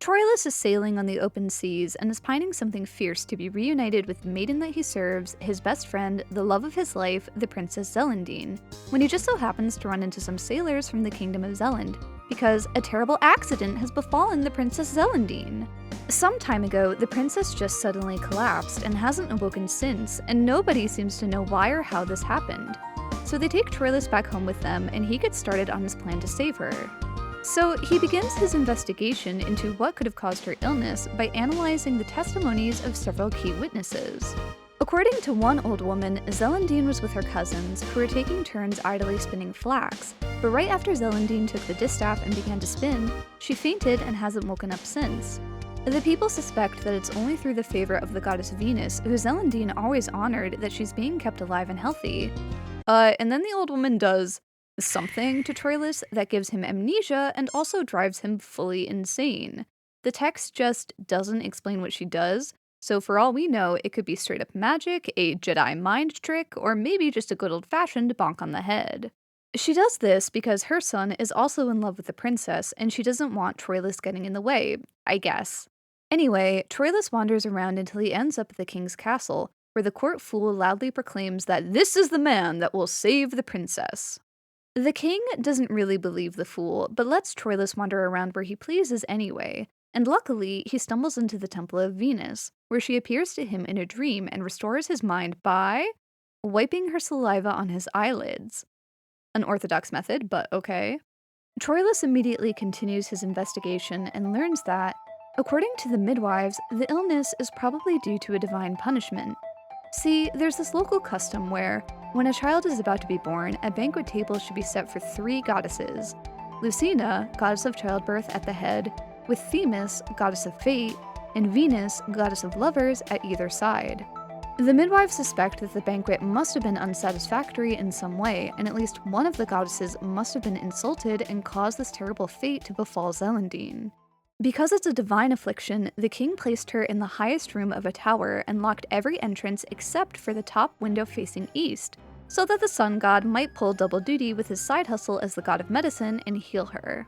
Speaker 1: Troylus is sailing on the open seas and is pining something fierce to be reunited with the maiden that he serves, his best friend, the love of his life, the Princess Zellandine, when he just so happens to run into some sailors from the Kingdom of Zelland, because a terrible accident has befallen the Princess Zellandine. Some time ago, the princess just suddenly collapsed and hasn't awoken since, and nobody seems to know why or how this happened. So they take Troylus back home with them, and he gets started on his plan to save her. So he begins his investigation into what could have caused her illness by analyzing the testimonies of several key witnesses. According to one old woman, Zellandine was with her cousins, who were taking turns idly spinning flax, but right after Zellandine took the distaff and began to spin, she fainted and hasn't woken up since. The people suspect that it's only through the favor of the goddess Venus, who Zellandine always honored, that she's being kept alive and healthy. And then the old woman does something to Troylus that gives him amnesia and also drives him fully insane. The text just doesn't explain what she does, so for all we know, it could be straight up magic, a Jedi mind trick, or maybe just a good old-fashioned bonk on the head. She does this because her son is also in love with the princess, and she doesn't want Troylus getting in the way, I guess. Anyway, Troylus wanders around until he ends up at the king's castle, where the court fool loudly proclaims that this is the man that will save the princess. The king doesn't really believe the fool, but lets Troylus wander around where he pleases anyway, and luckily he stumbles into the Temple of Venus, where she appears to him in a dream and restores his mind by wiping her saliva on his eyelids. An orthodox method, but okay. Troylus immediately continues his investigation and learns that, according to the midwives, the illness is probably due to a divine punishment. See, there's this local custom where, when a child is about to be born, a banquet table should be set for 3 goddesses: Lucina, goddess of childbirth, at the head, with Themis, goddess of fate, and Venus, goddess of lovers, at either side. The midwives suspect that the banquet must have been unsatisfactory in some way, and at least one of the goddesses must have been insulted and caused this terrible fate to befall Zellandine. Because it's a divine affliction, the king placed her in the highest room of a tower and locked every entrance except for the top window facing east, so that the sun god might pull double duty with his side hustle as the god of medicine and heal her.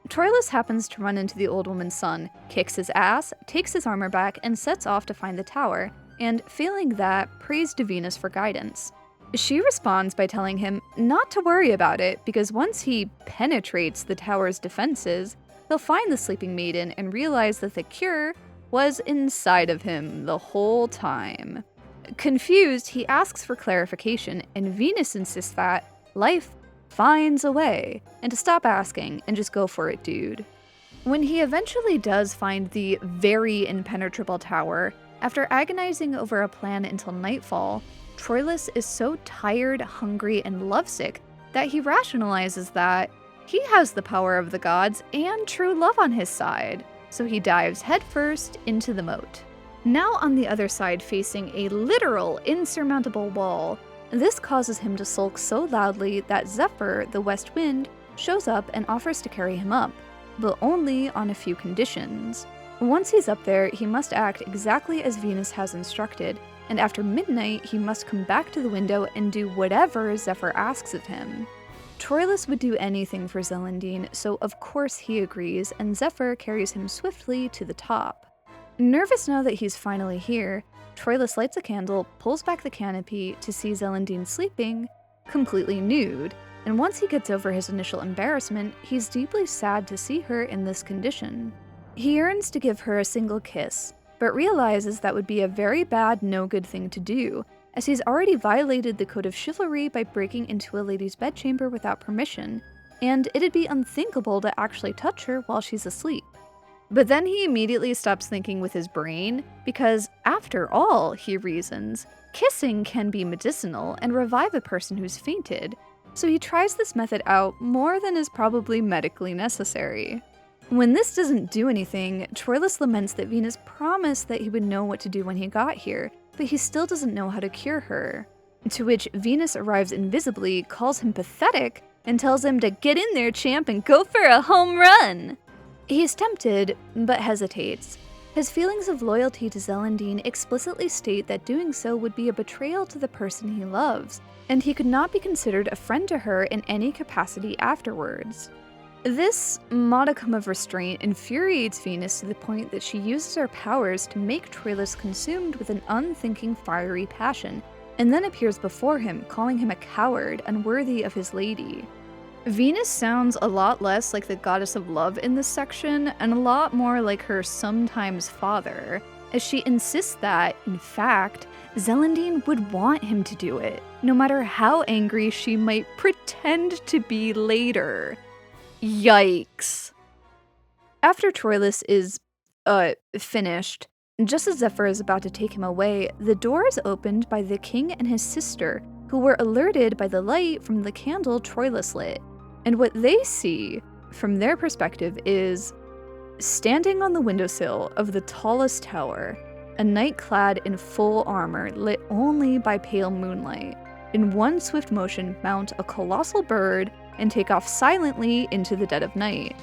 Speaker 1: Troylus happens to run into the old woman's son, kicks his ass, takes his armor back, and sets off to find the tower, and failing that, prays to Venus for guidance. She responds by telling him not to worry about it, because once he penetrates the tower's defenses, he'll find the sleeping maiden and realize that the cure was inside of him the whole time. Confused, he asks for clarification, and Venus insists that life finds a way, and to stop asking and just go for it, dude. When he eventually does find the very impenetrable tower, after agonizing over a plan until nightfall, Troylus is so tired, hungry, and lovesick that he rationalizes that he has the power of the gods and true love on his side, so he dives headfirst into the moat. Now on the other side, facing a literal insurmountable wall, this causes him to sulk so loudly that Zephyr, the west wind, shows up and offers to carry him up, but only on a few conditions. Once he's up there, he must act exactly as Venus has instructed, and after midnight, he must come back to the window and do whatever Zephyr asks of him. Troylus would do anything for Zellandine, so of course he agrees, and Zephyr carries him swiftly to the top. Nervous now that he's finally here, Troylus lights a candle, pulls back the canopy to see Zellandine sleeping, completely nude, and once he gets over his initial embarrassment, he's deeply sad to see her in this condition. He yearns to give her a single kiss, but realizes that would be a very bad, no-good thing to do, as he's already violated the code of chivalry by breaking into a lady's bedchamber without permission, and it'd be unthinkable to actually touch her while she's asleep. But then he immediately stops thinking with his brain, because after all, he reasons, kissing can be medicinal and revive a person who's fainted, so he tries this method out more than is probably medically necessary. When this doesn't do anything, Troylus laments that Venus promised that he would know what to do when he got here, but he still doesn't know how to cure her. To which Venus arrives invisibly, calls him pathetic, and tells him to get in there, champ, and go for a home run! He's tempted, but hesitates. His feelings of loyalty to Zellandine explicitly state that doing so would be a betrayal to the person he loves, and he could not be considered a friend to her in any capacity afterwards. This modicum of restraint infuriates Venus to the point that she uses her powers to make Troylus consumed with an unthinking fiery passion, and then appears before him, calling him a coward, unworthy of his lady. Venus sounds a lot less like the goddess of love in this section, and a lot more like her sometimes father, as she insists that, in fact, Zellandine would want him to do it, no matter how angry she might pretend to be later. Yikes. After Troylus is, finished, just as Zephyr is about to take him away, the door is opened by the king and his sister, who were alerted by the light from the candle Troylus lit. And what they see, from their perspective, is standing on the windowsill of the tallest tower, a knight clad in full armor lit only by pale moonlight, in one swift motion mount a colossal bird and take off silently into the dead of night.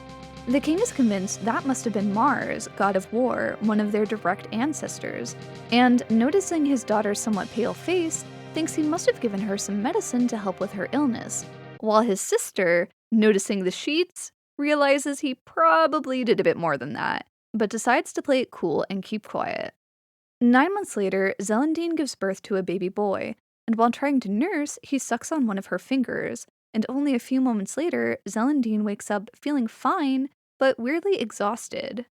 Speaker 1: The king is convinced that must have been Mars, god of war, one of their direct ancestors, and noticing his daughter's somewhat pale face, thinks he must have given her some medicine to help with her illness, while his sister, noticing the sheets, realizes he probably did a bit more than that, but decides to play it cool and keep quiet. 9 months later, Zellandine gives birth to a baby boy, and while trying to nurse, he sucks on one of her fingers, and only a few moments later, Zellandine wakes up feeling fine, but weirdly exhausted.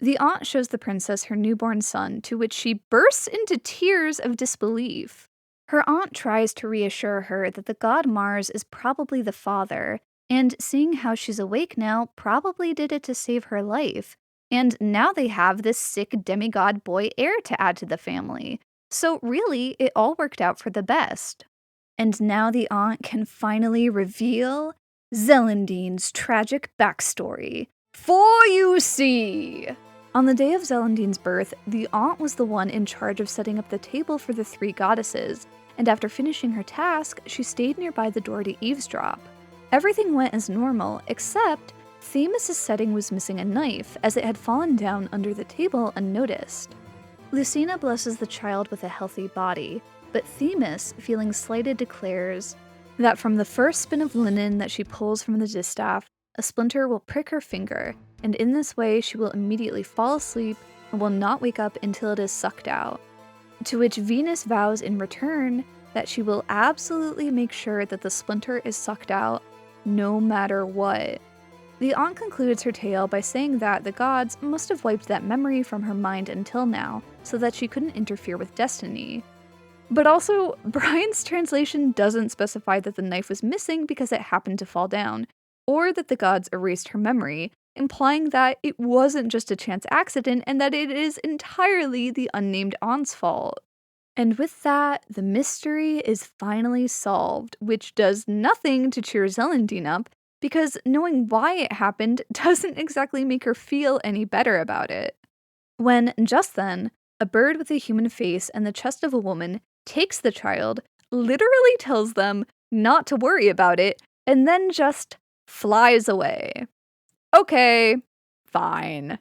Speaker 1: The aunt shows the princess her newborn son, to which she bursts into tears of disbelief. Her aunt tries to reassure her that the god Mars is probably the father, and seeing how she's awake now, probably did it to save her life. And now they have this sick demigod boy heir to add to the family. So really, it all worked out for the best. And now the aunt can finally reveal Zellandine's tragic backstory. For you see! On the day of Zellandine's birth, the aunt was the one in charge of setting up the table for the 3 goddesses, and after finishing her task, she stayed nearby the door to eavesdrop. Everything went as normal, except Themis' setting was missing a knife, as it had fallen down under the table unnoticed. Lucina blesses the child with a healthy body, but Themis, feeling slighted, declares that from the first spin of linen that she pulls from the distaff, a splinter will prick her finger, and in this way she will immediately fall asleep and will not wake up until it is sucked out. To which Venus vows in return that she will absolutely make sure that the splinter is sucked out, no matter what. The aunt concludes her tale by saying that the gods must have wiped that memory from her mind until now, so that she couldn't interfere with destiny. But also, Bryant's translation doesn't specify that the knife was missing because it happened to fall down, or that the gods erased her memory, implying that it wasn't just a chance accident and that it is entirely the unnamed aunt's fault. And with that, the mystery is finally solved, which does nothing to cheer Zellandine up, because knowing why it happened doesn't exactly make her feel any better about it. When, just then, a bird with a human face and the chest of a woman takes the child, literally tells them not to worry about it, and then just flies away. Okay, fine.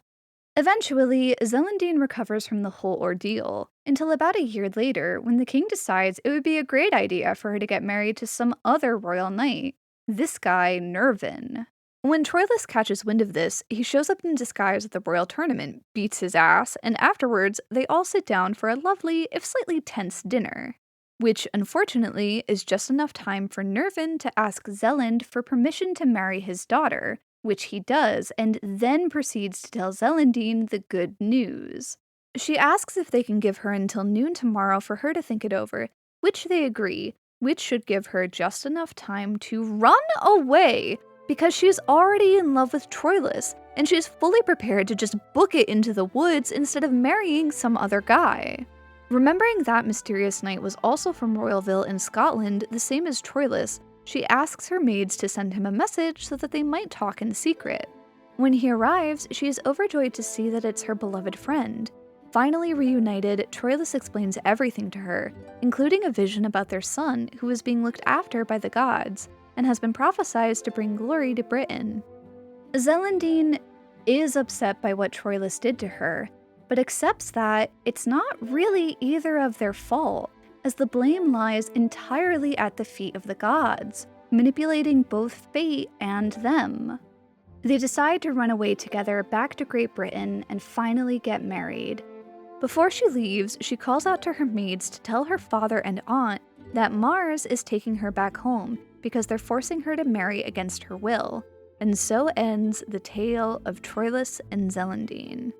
Speaker 1: Eventually, Zellandine recovers from the whole ordeal, until about a year later when the king decides it would be a great idea for her to get married to some other royal knight. This guy, Nervin. When Troylus catches wind of this, he shows up in disguise at the royal tournament, beats his ass, and afterwards, they all sit down for a lovely, if slightly tense, dinner. Which, unfortunately, is just enough time for Nervin to ask Zelland for permission to marry his daughter, which he does, and then proceeds to tell Zellandine the good news. She asks if they can give her until noon tomorrow for her to think it over, which they agree, which should give her just enough time to run away, because she's already in love with Troylus, and she's fully prepared to just book it into the woods instead of marrying some other guy. Remembering that mysterious knight was also from Royalville in Scotland, the same as Troylus, she asks her maids to send him a message so that they might talk in secret. When he arrives, she is overjoyed to see that it's her beloved friend. Finally reunited, Troylus explains everything to her, including a vision about their son who is being looked after by the gods, and has been prophesied to bring glory to Britain. Zellandine is upset by what Troylus did to her, but accepts that it's not really either of their fault, as the blame lies entirely at the feet of the gods, manipulating both fate and them. They decide to run away together back to Great Britain and finally get married. Before she leaves, she calls out to her maids to tell her father and aunt that Mars is taking her back home because they're forcing her to marry against her will, and so ends the tale of Troylus and Zellandine.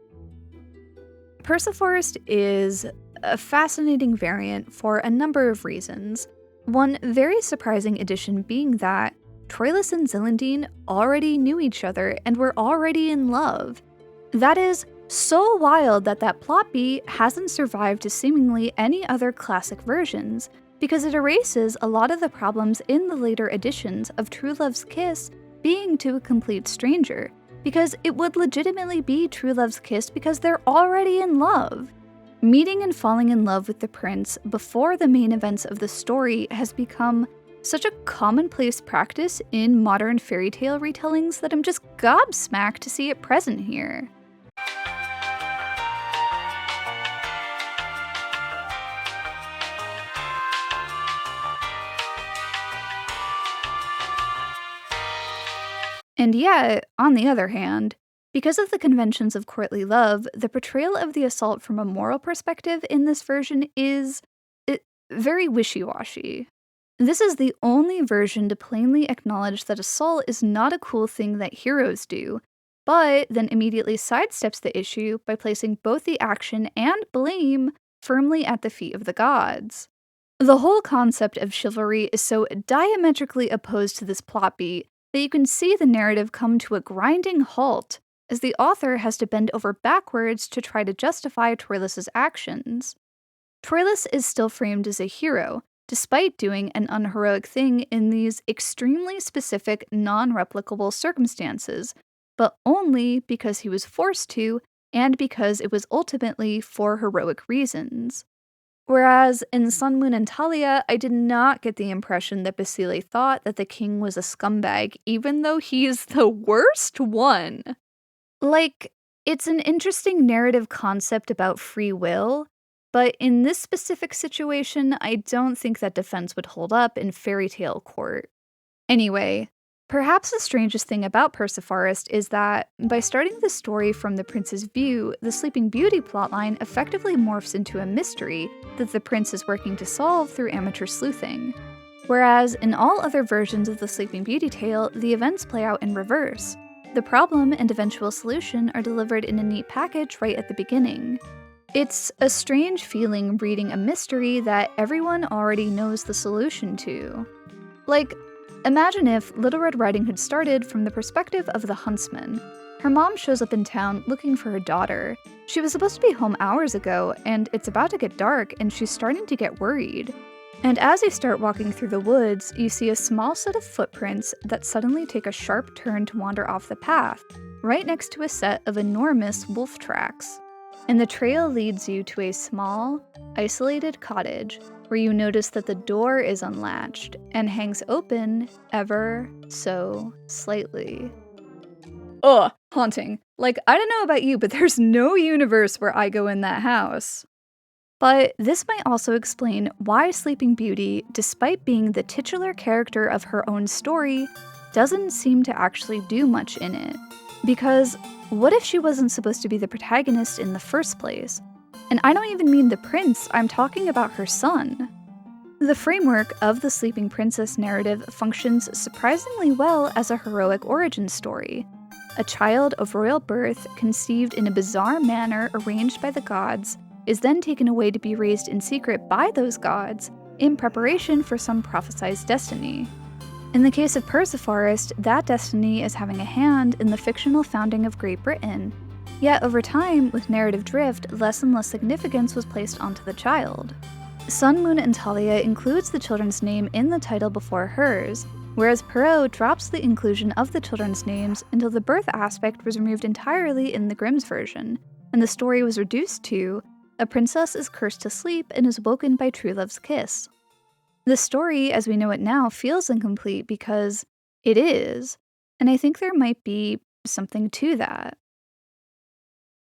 Speaker 1: Perceforest is a fascinating variant for a number of reasons. One very surprising addition being that Troylus and Zellandine already knew each other and were already in love. That is so wild that that plot beat hasn't survived to seemingly any other classic versions, because it erases a lot of the problems in the later editions of True Love's Kiss being to a complete stranger, because it would legitimately be true love's kiss because they're already in love. Meeting and falling in love with the prince before the main events of the story has become such a commonplace practice in modern fairy tale retellings that I'm just gobsmacked to see it present here. And yet, on the other hand, because of the conventions of courtly love, the portrayal of the assault from a moral perspective in this version is very wishy-washy. This is the only version to plainly acknowledge that assault is not a cool thing that heroes do, but then immediately sidesteps the issue by placing both the action and blame firmly at the feet of the gods. The whole concept of chivalry is so diametrically opposed to this plot beat that you can see the narrative come to a grinding halt as the author has to bend over backwards to try to justify Troylus' actions. Troylus is still framed as a hero, despite doing an unheroic thing in these extremely specific, non-replicable circumstances, but only because he was forced to and because it was ultimately for heroic reasons. Whereas in Sun, Moon, and Talia, I did not get the impression that Basile thought that the king was a scumbag, even though he is the worst one. Like, it's an interesting narrative concept about free will, but in this specific situation, I don't think that defense would hold up in fairy tale court. Anyway, perhaps the strangest thing about Perceforest is that, by starting the story from the prince's view, the Sleeping Beauty plotline effectively morphs into a mystery that the prince is working to solve through amateur sleuthing. Whereas in all other versions of the Sleeping Beauty tale, the events play out in reverse. The problem and eventual solution are delivered in a neat package right at the beginning. It's a strange feeling reading a mystery that everyone already knows the solution to. Like, imagine if Little Red Riding Hood started from the perspective of the huntsman. Her mom shows up in town looking for her daughter. She was supposed to be home hours ago, and it's about to get dark, and she's starting to get worried. And as you start walking through the woods, you see a small set of footprints that suddenly take a sharp turn to wander off the path, right next to a set of enormous wolf tracks. And the trail leads you to a small, isolated cottage, where you notice that the door is unlatched and hangs open ever so slightly. Ugh, haunting. Like, I don't know about you, but there's no universe where I go in that house. But this might also explain why Sleeping Beauty, despite being the titular character of her own story, doesn't seem to actually do much in it. Because what if she wasn't supposed to be the protagonist in the first place? And I don't even mean the prince, I'm talking about her son. The framework of the Sleeping Princess narrative functions surprisingly well as a heroic origin story. A child of royal birth, conceived in a bizarre manner arranged by the gods, is then taken away to be raised in secret by those gods, in preparation for some prophesized destiny. In the case of Perceforest, that destiny is having a hand in the fictional founding of Great Britain. Yet over time, with narrative drift, less and less significance was placed onto the child. Sun, Moon, and Talia includes the children's name in the title before hers, whereas Perrault drops the inclusion of the children's names until the birth aspect was removed entirely in the Grimm's version, and the story was reduced to, a princess is cursed to sleep and is woken by true love's kiss. The story, as we know it now, feels incomplete because it is, and I think there might be something to that.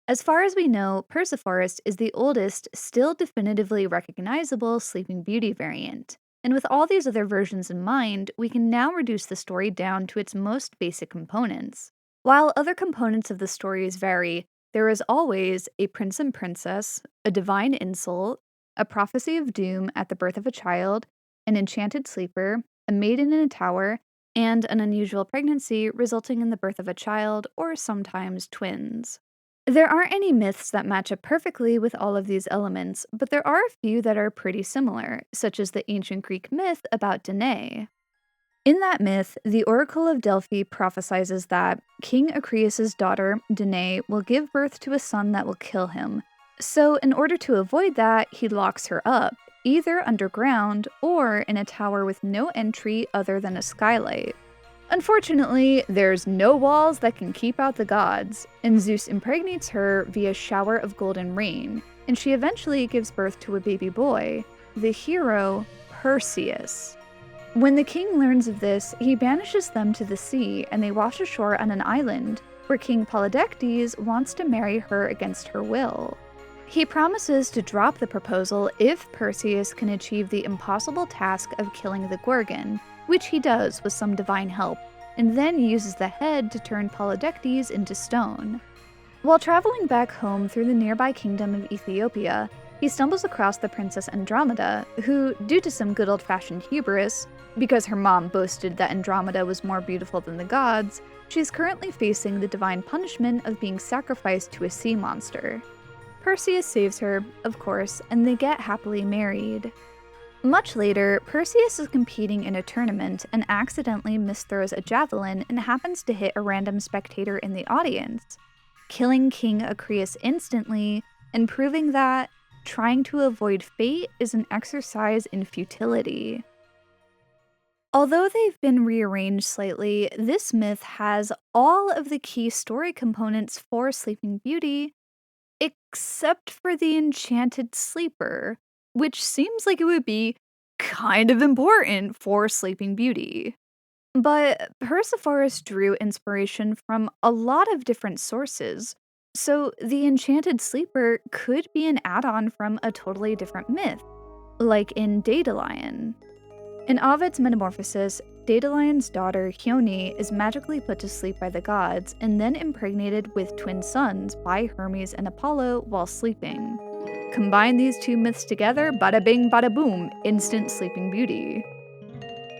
Speaker 1: As far as we know, Perceforest is the oldest, still definitively recognizable Sleeping Beauty variant, and with all these other versions in mind, we can now reduce the story down to its most basic components. While other components of the stories vary, there is always a prince and princess, a divine insult, a prophecy of doom at the birth of a child, an enchanted sleeper, a maiden in a tower, and an unusual pregnancy resulting in the birth of a child, or sometimes twins. There aren't any myths that match up perfectly with all of these elements, but there are a few that are pretty similar, such as the ancient Greek myth about Danäe. In that myth, the Oracle of Delphi prophesies that King Acreus's daughter, Danäe, will give birth to a son that will kill him. So in order to avoid that, he locks her up, either underground or in a tower with no entry other than a skylight. Unfortunately, there's no walls that can keep out the gods, and Zeus impregnates her via shower of golden rain, and she eventually gives birth to a baby boy, the hero Perseus. When the king learns of this, he banishes them to the sea, and they wash ashore on an island, where King Polydectes wants to marry her against her will. He promises to drop the proposal if Perseus can achieve the impossible task of killing the Gorgon, which he does with some divine help, and then uses the head to turn Polydectes into stone. While traveling back home through the nearby kingdom of Ethiopia, he stumbles across the Princess Andromeda, who, due to some good old-fashioned hubris, because her mom boasted that Andromeda was more beautiful than the gods, she's currently facing the divine punishment of being sacrificed to a sea monster. Perseus saves her, of course, and they get happily married. Much later, Perseus is competing in a tournament and accidentally misthrows a javelin and happens to hit a random spectator in the audience, killing King Acreus instantly and proving that trying to avoid fate is an exercise in futility. Although they've been rearranged slightly, this myth has all of the key story components for Sleeping Beauty, except for the enchanted sleeper, which seems like it would be kind of important for Sleeping Beauty. But Perceforest drew inspiration from a lot of different sources, so the enchanted sleeper could be an add-on from a totally different myth, like in Deadalion. In Ovid's Metamorphosis, Deadalion's daughter Hyone is magically put to sleep by the gods and then impregnated with twin sons by Hermes and Apollo while sleeping. Combine these two myths together, bada bing bada boom, instant Sleeping Beauty.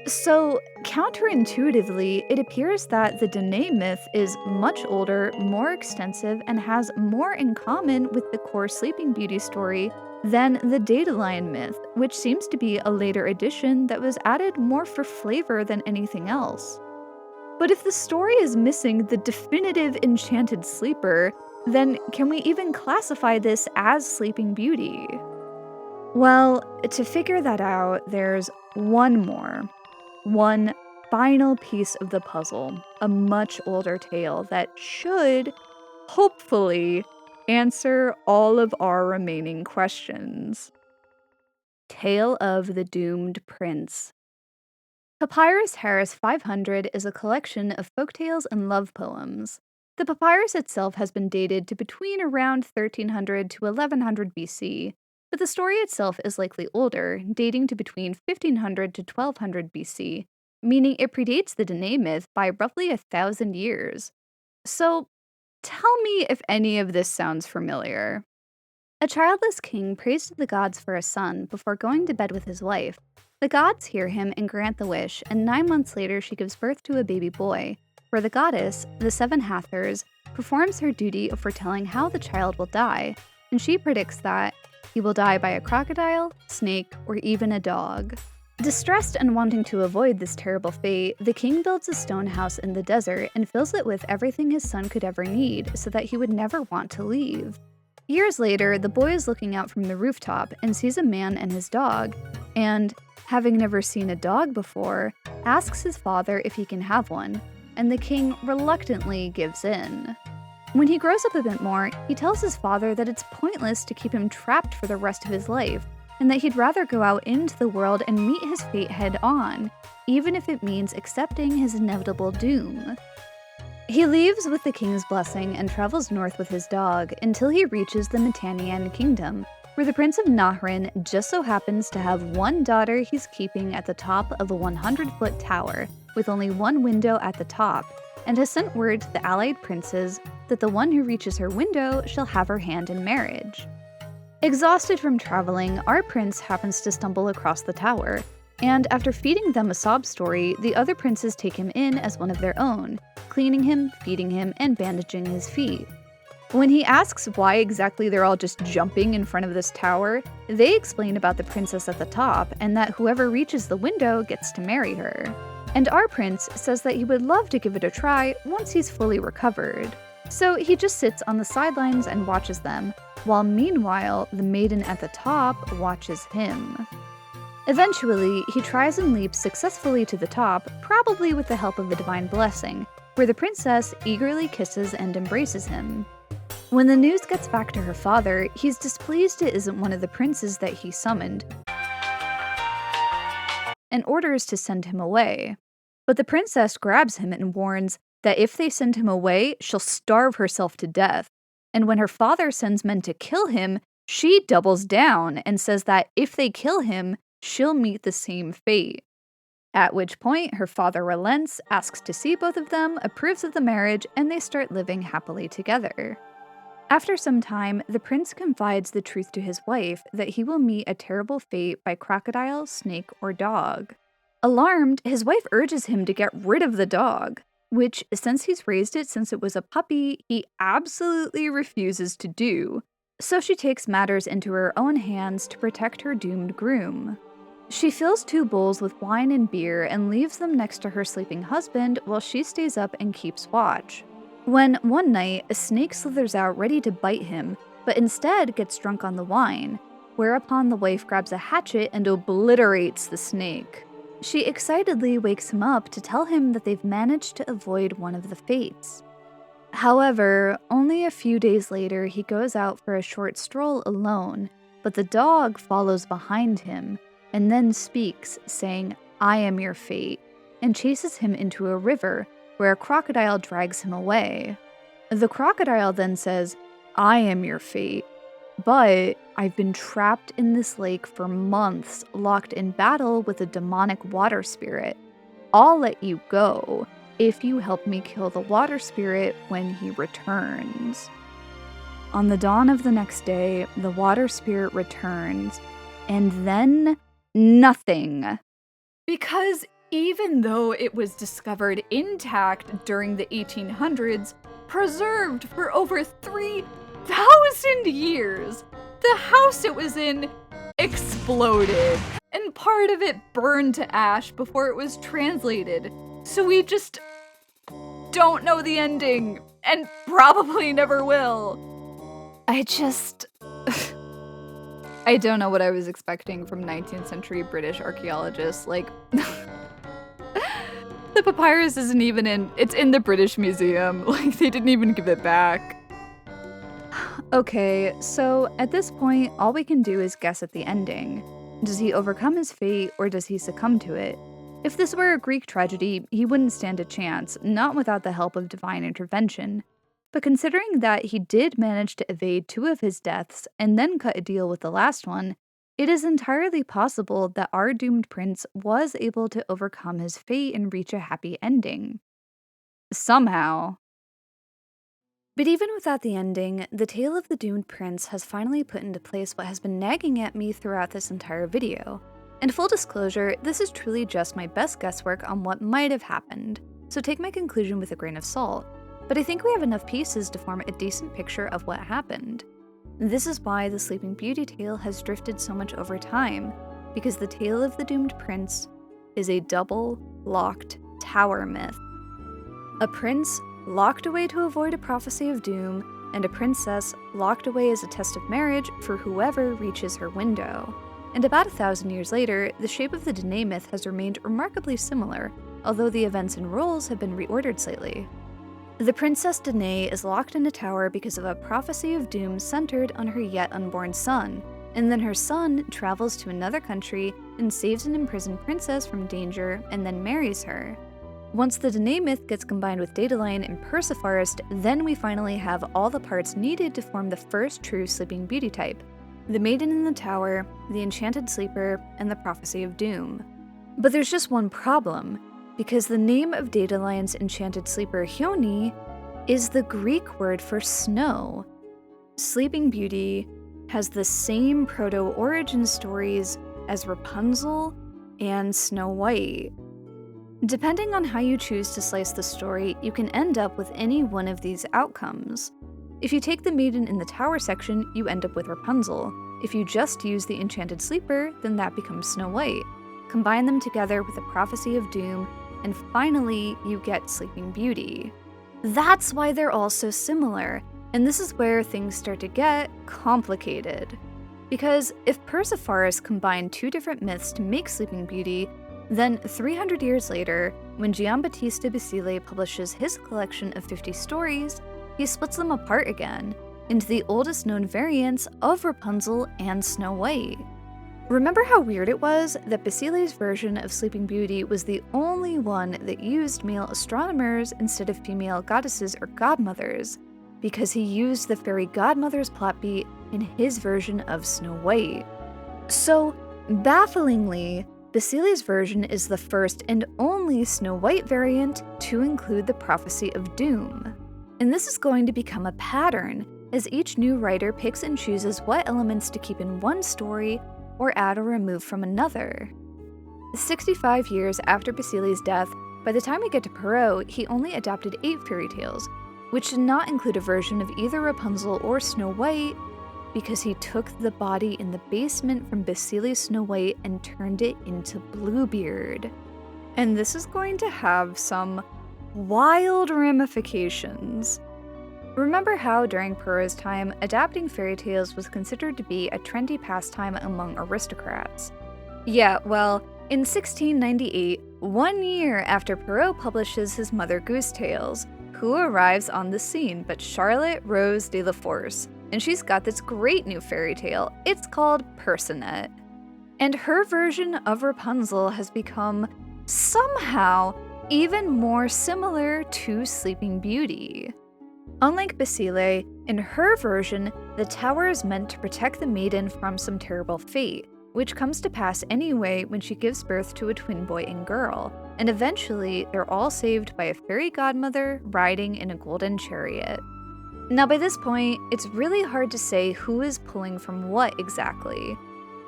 Speaker 1: So, counterintuitively, it appears that the Danäe myth is much older, more extensive, and has more in common with the core Sleeping Beauty story than the Deadalion myth, which seems to be a later addition that was added more for flavor than anything else. But if the story is missing the definitive enchanted sleeper, then can we even classify this as Sleeping Beauty? Well, to figure that out, there's one final piece of the puzzle, a much older tale that should, hopefully, answer all of our remaining questions. Tale of the Doomed Prince. Papyrus Harris 500 is a collection of folktales and love poems. The papyrus itself has been dated to between around 1300 to 1100 BC, but the story itself is likely older, dating to between 1500 to 1200 BC, meaning it predates the Danäe myth by roughly 1,000 years. So, tell me if any of this sounds familiar. A childless king prays to the gods for a son before going to bed with his wife. The gods hear him and grant the wish, and 9 months later she gives birth to a baby boy, where the goddess, the Seven Hathors, performs her duty of foretelling how the child will die, and she predicts that he will die by a crocodile, snake, or even a dog. Distressed and wanting to avoid this terrible fate, the king builds a stone house in the desert and fills it with everything his son could ever need so that he would never want to leave. Years later, the boy is looking out from the rooftop and sees a man and his dog, and, having never seen a dog before, asks his father if he can have one, and the king reluctantly gives in. When he grows up a bit more, he tells his father that it's pointless to keep him trapped for the rest of his life, and that he'd rather go out into the world and meet his fate head-on, even if it means accepting his inevitable doom. He leaves with the king's blessing and travels north with his dog until he reaches the Mitannian kingdom, where the Prince of Nahrin just so happens to have one daughter he's keeping at the top of a 100-foot tower, with only one window at the top, and has sent word to the allied princes that the one who reaches her window shall have her hand in marriage. Exhausted from traveling, our prince happens to stumble across the tower, and after feeding them a sob story, the other princes take him in as one of their own, cleaning him, feeding him, and bandaging his feet. When he asks why exactly they're all just jumping in front of this tower, they explain about the princess at the top and that whoever reaches the window gets to marry her. And our prince says that he would love to give it a try once he's fully recovered. So he just sits on the sidelines and watches them, while meanwhile the maiden at the top watches him. Eventually, he tries and leaps successfully to the top, probably with the help of a divine blessing, where the princess eagerly kisses and embraces him. When the news gets back to her father, he's displeased it isn't one of the princes that he summoned, and orders to send him away. But the princess grabs him and warns that if they send him away, she'll starve herself to death. And when her father sends men to kill him, she doubles down and says that if they kill him, she'll meet the same fate. At which point, her father relents, asks to see both of them, approves of the marriage, and they start living happily together. After some time, the prince confides the truth to his wife that he will meet a terrible fate by crocodile, snake, or dog. Alarmed, his wife urges him to get rid of the dog, which, since he's raised it since it was a puppy, he absolutely refuses to do. So she takes matters into her own hands to protect her doomed groom. She fills 2 bowls with wine and beer and leaves them next to her sleeping husband while she stays up and keeps watch. When, one night, a snake slithers out ready to bite him, but instead gets drunk on the wine, whereupon the wife grabs a hatchet and obliterates the snake. She excitedly wakes him up to tell him that they've managed to avoid one of the fates. However, only a few days later he goes out for a short stroll alone, but the dog follows behind him, and then speaks, saying, "I am your fate," and chases him into a river, where a crocodile drags him away. The crocodile then says, "I am your fate, but I've been trapped in this lake for months, locked in battle with a demonic water spirit. I'll let you go if you help me kill the water spirit when he returns." On the dawn of the next day, the water spirit returns, and then nothing. Because even though it was discovered intact during the 1800s, preserved for over 3,000 years, the house it was in exploded, and part of it burned to ash before it was translated. So we just don't know the ending, and probably never will. I don't know what I was expecting from 19th century British archaeologists. Like, the papyrus isn't even it's in the British Museum. Like, they didn't even give it back. Okay, so at this point, all we can do is guess at the ending. Does he overcome his fate, or does he succumb to it? If this were a Greek tragedy, he wouldn't stand a chance, not without the help of divine intervention. But considering that he did manage to evade 2 of his deaths and then cut a deal with the last one, it is entirely possible that our doomed prince was able to overcome his fate and reach a happy ending. Somehow. But even without the ending, the tale of the doomed prince has finally put into place what has been nagging at me throughout this entire video. And full disclosure, this is truly just my best guesswork on what might have happened, so take my conclusion with a grain of salt. But I think we have enough pieces to form a decent picture of what happened. This is why the Sleeping Beauty tale has drifted so much over time, because the tale of the doomed prince is a double, locked tower myth. A prince locked away to avoid a prophecy of doom, and a princess locked away as a test of marriage for whoever reaches her window. And about 1,000 years later, the shape of the Danäe myth has remained remarkably similar, although the events and roles have been reordered slightly. The Princess Danäe is locked in a tower because of a prophecy of doom centered on her yet unborn son, and then her son travels to another country and saves an imprisoned princess from danger and then marries her. Once the Danäe myth gets combined with Deadalion and Perceforest, then we finally have all the parts needed to form the first true Sleeping Beauty type: the Maiden in the Tower, the Enchanted Sleeper, and the Prophecy of Doom. But there's just one problem, because the name of Deadalion's enchanted sleeper, Hyoni, is the Greek word for snow. Sleeping Beauty has the same proto-origin stories as Rapunzel and Snow White. Depending on how you choose to slice the story, you can end up with any one of these outcomes. If you take the Maiden in the Tower section, you end up with Rapunzel. If you just use the Enchanted Sleeper, then that becomes Snow White. Combine them together with the Prophecy of Doom, and finally, you get Sleeping Beauty. That's why they're all so similar, and this is where things start to get complicated. Because if Perceforest combined two different myths to make Sleeping Beauty, then 300 years later, when Giambatista Basile publishes his collection of 50 stories, he splits them apart again into the oldest known variants of Rapunzel and Snow White. Remember how weird it was that Basile's version of Sleeping Beauty was the only one that used male astronomers instead of female goddesses or godmothers, because he used the fairy godmother's plot beat in his version of Snow White. So, bafflingly, Basile's version is the first and only Snow White variant to include the prophecy of doom. And this is going to become a pattern, as each new writer picks and chooses what elements to keep in one story or add or remove from another. 65 years after Basile's death, by the time we get to Perrault, he only adapted 8 fairy tales, which did not include a version of either Rapunzel or Snow White, because he took the body in the basement from Basile's Snow White and turned it into Bluebeard. And this is going to have some wild ramifications. Remember how during Perrault's time, adapting fairy tales was considered to be a trendy pastime among aristocrats? Yeah, well, in 1698, 1 year after Perrault publishes his Mother Goose Tales, who arrives on the scene but Charlotte Rose de la Force, and she's got this great new fairy tale. It's called Persinette. And her version of Rapunzel has become, somehow, even more similar to Sleeping Beauty. Unlike Basile, in her version, the tower is meant to protect the maiden from some terrible fate, which comes to pass anyway when she gives birth to a twin boy and girl, and eventually they're all saved by a fairy godmother riding in a golden chariot. Now by this point, it's really hard to say who is pulling from what exactly.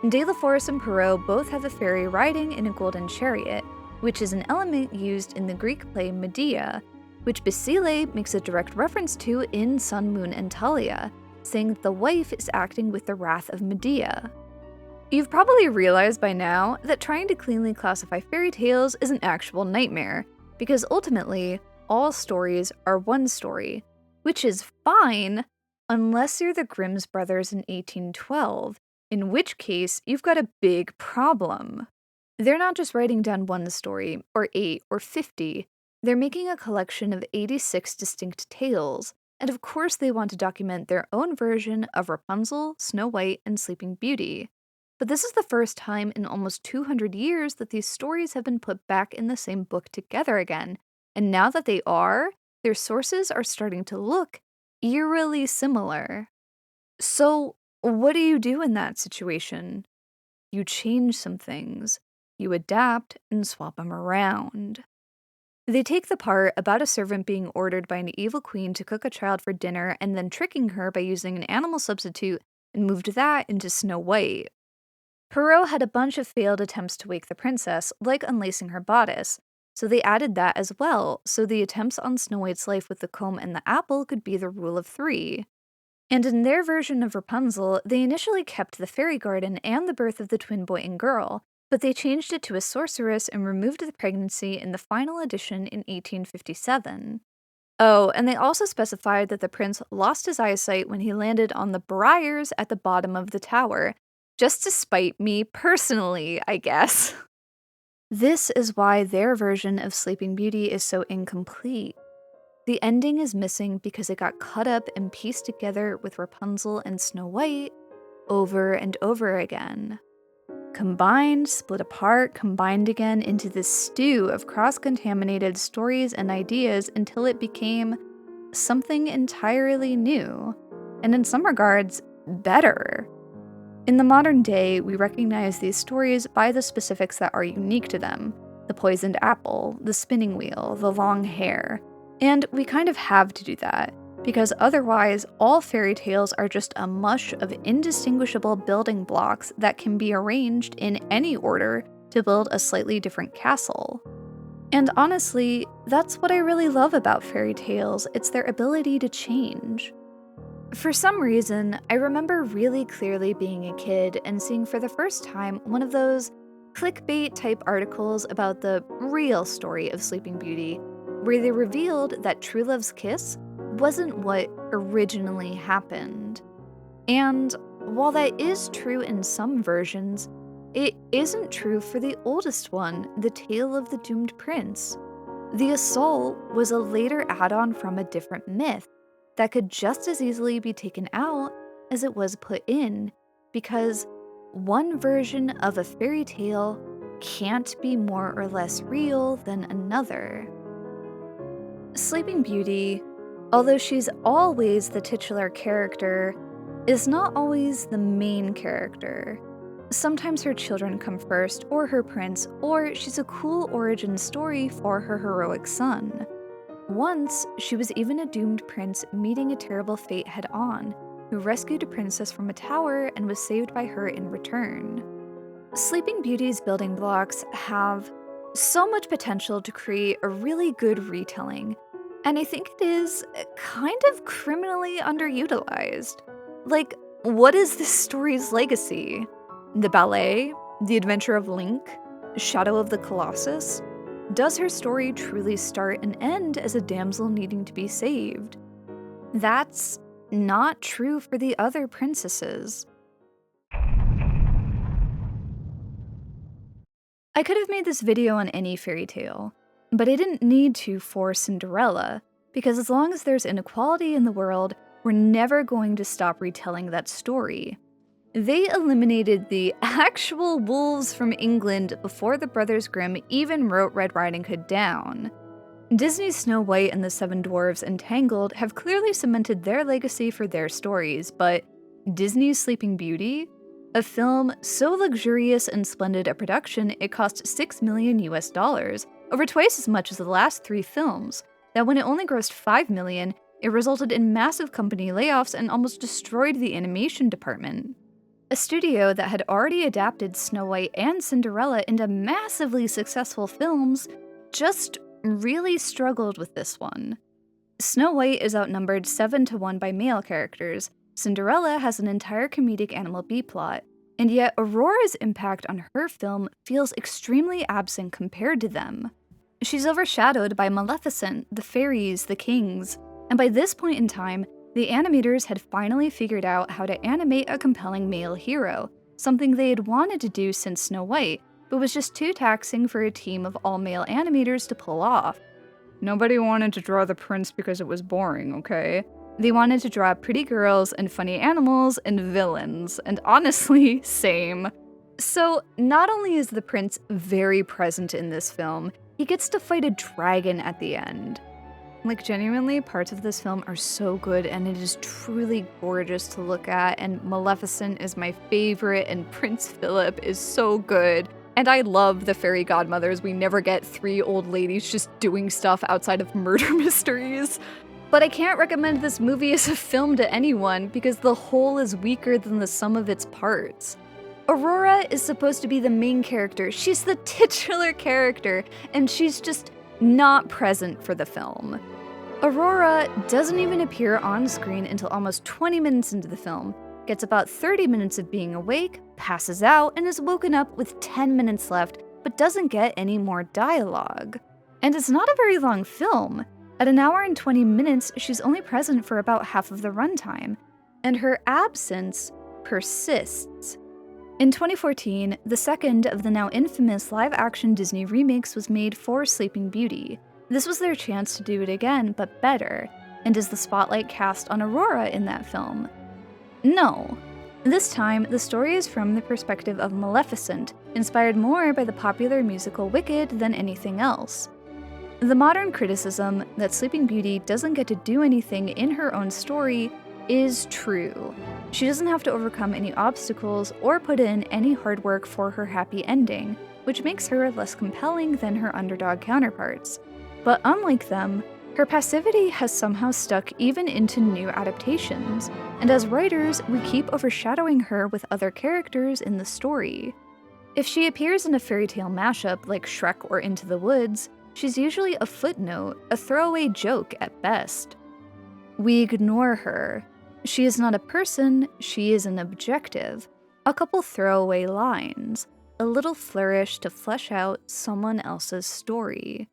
Speaker 1: De la Force and Perrault both have a fairy riding in a golden chariot, which is an element used in the Greek play Medea, which Basile makes a direct reference to in Sun, Moon, and Talia, saying that the wife is acting with the wrath of Medea. You've probably realized by now that trying to cleanly classify fairy tales is an actual nightmare, because ultimately, all stories are one story, which is fine unless you're the Grimm's brothers in 1812, in which case you've got a big problem. They're not just writing down one story, or 8, or 50, they're making a collection of 86 distinct tales, and of course they want to document their own version of Rapunzel, Snow White, and Sleeping Beauty. But this is the first time in almost 200 years that these stories have been put back in the same book together again, and now that they are, their sources are starting to look eerily similar. So, what do you do in that situation? You change some things, you adapt and swap them around. They take the part about a servant being ordered by an evil queen to cook a child for dinner and then tricking her by using an animal substitute and moved that into Snow White. Perrault had a bunch of failed attempts to wake the princess, like unlacing her bodice, so they added that as well, so the attempts on Snow White's life with the comb and the apple could be the rule of 3. And in their version of Rapunzel, they initially kept the fairy garden and the birth of the twin boy and girl, but they changed it to a sorceress and removed the pregnancy in the final edition in 1857. Oh, and they also specified that the prince lost his eyesight when he landed on the briars at the bottom of the tower, just to spite me personally, I guess. This is why their version of Sleeping Beauty is so incomplete. The ending is missing because it got cut up and pieced together with Rapunzel and Snow White over and over again. Combined, split apart, combined again into this stew of cross-contaminated stories and ideas until it became something entirely new, and in some regards, better. In the modern day, we recognize these stories by the specifics that are unique to them: the poisoned apple, the spinning wheel, the long hair. And we kind of have to do that, because otherwise all fairy tales are just a mush of indistinguishable building blocks that can be arranged in any order to build a slightly different castle. And honestly, that's what I really love about fairy tales, it's their ability to change. For some reason, I remember really clearly being a kid and seeing for the first time one of those clickbait type articles about the real story of Sleeping Beauty, where they revealed that True Love's kiss wasn't what originally happened. And while that is true in some versions, it isn't true for the oldest one, The Tale of the Doomed Prince. The assault was a later add-on from a different myth that could just as easily be taken out as it was put in, because one version of a fairy tale can't be more or less real than another. Sleeping Beauty, although she's always the titular character, is not always the main character. Sometimes her children come first, or her prince, or she's a cool origin story for her heroic son. Once, she was even a doomed prince meeting a terrible fate head-on, who rescued a princess from a tower and was saved by her in return. Sleeping Beauty's building blocks have so much potential to create a really good retelling, and I think it is kind of criminally underutilized. Like, what is this story's legacy? The ballet? The adventure of Link? Shadow of the Colossus? Does her story truly start and end as a damsel needing to be saved? That's not true for the other princesses. I could have made this video on any fairy tale, but I didn't need to for Cinderella, because as long as there's inequality in the world, we're never going to stop retelling that story. They eliminated the actual wolves from England before the Brothers Grimm even wrote Red Riding Hood down. Disney's Snow White and the Seven Dwarfs and Tangled have clearly cemented their legacy for their stories, but Disney's Sleeping Beauty? A film so luxurious and splendid a production it cost $6 million US, over twice as much as the last 3 films, that when it only grossed $5 million, it resulted in massive company layoffs and almost destroyed the animation department. A studio that had already adapted Snow White and Cinderella into massively successful films just really struggled with this one. Snow White is outnumbered 7-1 by male characters, Cinderella has an entire comedic animal B-plot, and yet Aurora's impact on her film feels extremely absent compared to them. She's overshadowed by Maleficent, the fairies, the kings, and by this point in time, the animators had finally figured out how to animate a compelling male hero, something they had wanted to do since Snow White, but was just too taxing for a team of all-male animators to pull off. Nobody wanted to draw the prince because it was boring, okay? They wanted to draw pretty girls and funny animals and villains, and honestly, same. So, not only is the prince very present in this film, he gets to fight a dragon at the end. Like, genuinely, parts of this film are so good, and it is truly gorgeous to look at, and Maleficent is my favorite, and Prince Philip is so good. And I love the fairy godmothers. We never get 3 old ladies just doing stuff outside of murder mysteries. But I can't recommend this movie as a film to anyone because the whole is weaker than the sum of its parts. Aurora is supposed to be the main character. She's the titular character, and she's just not present for the film. Aurora doesn't even appear on screen until almost 20 minutes into the film, gets about 30 minutes of being awake, passes out, and is woken up with 10 minutes left, but doesn't get any more dialogue. And it's not a very long film. At an hour and 20 minutes, she's only present for about half of the runtime, and her absence persists. In 2014, the second of the now infamous live-action Disney remakes was made for Sleeping Beauty. This was their chance to do it again, but better. And is the spotlight cast on Aurora in that film? No. This time, the story is from the perspective of Maleficent, inspired more by the popular musical Wicked than anything else. The modern criticism that Sleeping Beauty doesn't get to do anything in her own story is true. She doesn't have to overcome any obstacles or put in any hard work for her happy ending, which makes her less compelling than her underdog counterparts. But unlike them, her passivity has somehow stuck even into new adaptations, and as writers, we keep overshadowing her with other characters in the story. If she appears in a fairy tale mashup like Shrek or Into the Woods, she's usually a footnote, a throwaway joke at best. We ignore her. She is not a person, she is an objective. A couple throwaway lines, a little flourish to flesh out someone else's story.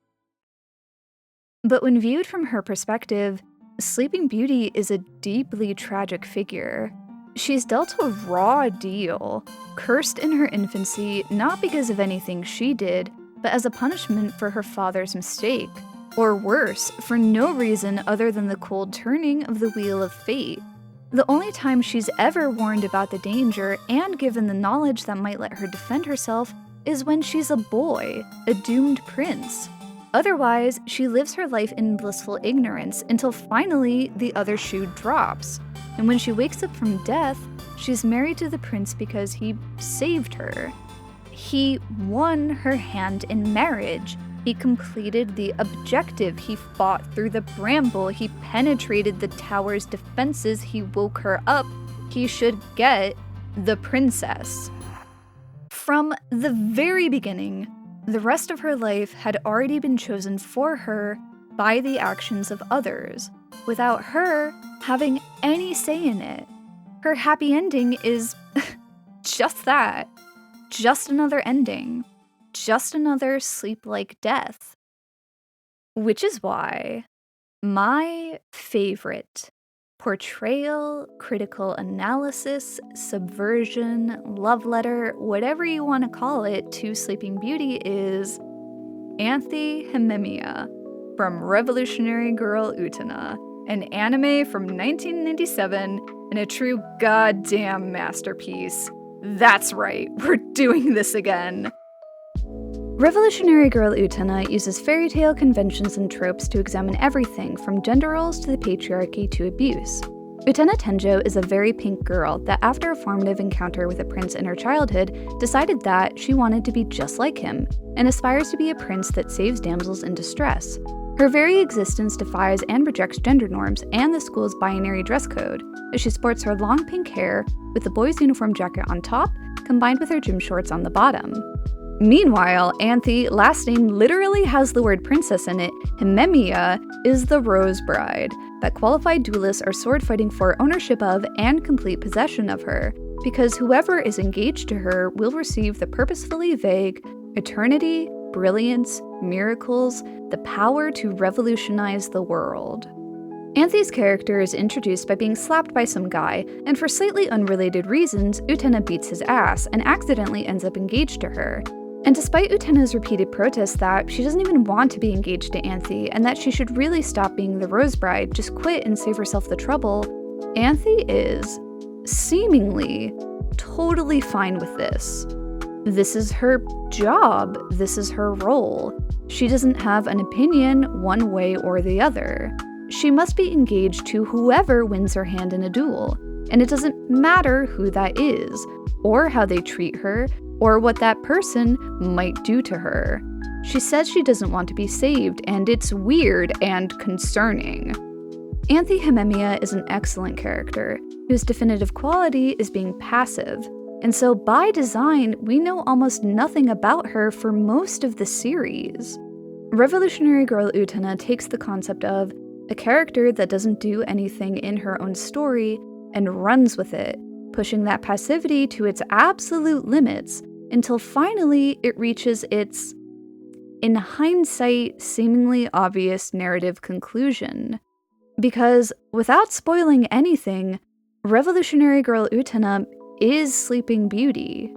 Speaker 1: But when viewed from her perspective, Sleeping Beauty is a deeply tragic figure. She's dealt a raw deal, cursed in her infancy not because of anything she did, but as a punishment for her father's mistake. Or worse, for no reason other than the cold turning of the wheel of fate. The only time she's ever warned about the danger and given the knowledge that might let her defend herself is when she's a boy, a doomed prince. Otherwise, she lives her life in blissful ignorance until finally the other shoe drops. And when she wakes up from death, she's married to the prince because he saved her. He won her hand in marriage. He completed the objective. He fought through the bramble. He penetrated the tower's defenses. He woke her up. He should get the princess. From the very beginning, the rest of her life had already been chosen for her by the actions of others, without her having any say in it. Her happy ending is just that. Just another ending. Just another sleep-like death. Which is why my favorite portrayal, critical analysis, subversion, love letter, whatever you want to call it, to Sleeping Beauty is Anthihememia from Revolutionary Girl Utena, an anime from 1997 and a true goddamn masterpiece. That's right, we're doing this again. Revolutionary Girl Utena uses fairy tale conventions and tropes to examine everything from gender roles to the patriarchy to abuse. Utena Tenjo is a very pink girl that, after a formative encounter with a prince in her childhood, decided that she wanted to be just like him, and aspires to be a prince that saves damsels in distress. Her very existence defies and rejects gender norms and the school's binary dress code, as she sports her long pink hair with the boy's uniform jacket on top, combined with her gym shorts on the bottom. Meanwhile, Anthe, last name literally has the word princess in it. Hememia is the Rose Bride that qualified duelists are sword fighting for ownership of and complete possession of her, because whoever is engaged to her will receive the purposefully vague eternity, brilliance, miracles, the power to revolutionize the world. Anthe's character is introduced by being slapped by some guy, and for slightly unrelated reasons, Utena beats his ass and accidentally ends up engaged to her. And despite Utena's repeated protests that she doesn't even want to be engaged to Anthe and that she should really stop being the Rose Bride, just quit and save herself the trouble, Anthe is, seemingly, totally fine with this. This is her job. This is her role. She doesn't have an opinion one way or the other. She must be engaged to whoever wins her hand in a duel, and it doesn't matter who that is, or how they treat her, or what that person might do to her. She says she doesn't want to be saved, and it's weird and concerning. Anthihememia is an excellent character, whose definitive quality is being passive, and so by design, we know almost nothing about her for most of the series. Revolutionary Girl Utena takes the concept of a character that doesn't do anything in her own story and runs with it, pushing that passivity to its absolute limits until finally it reaches its, in hindsight, seemingly obvious narrative conclusion. Because, without spoiling anything, Revolutionary Girl Utena is Sleeping Beauty.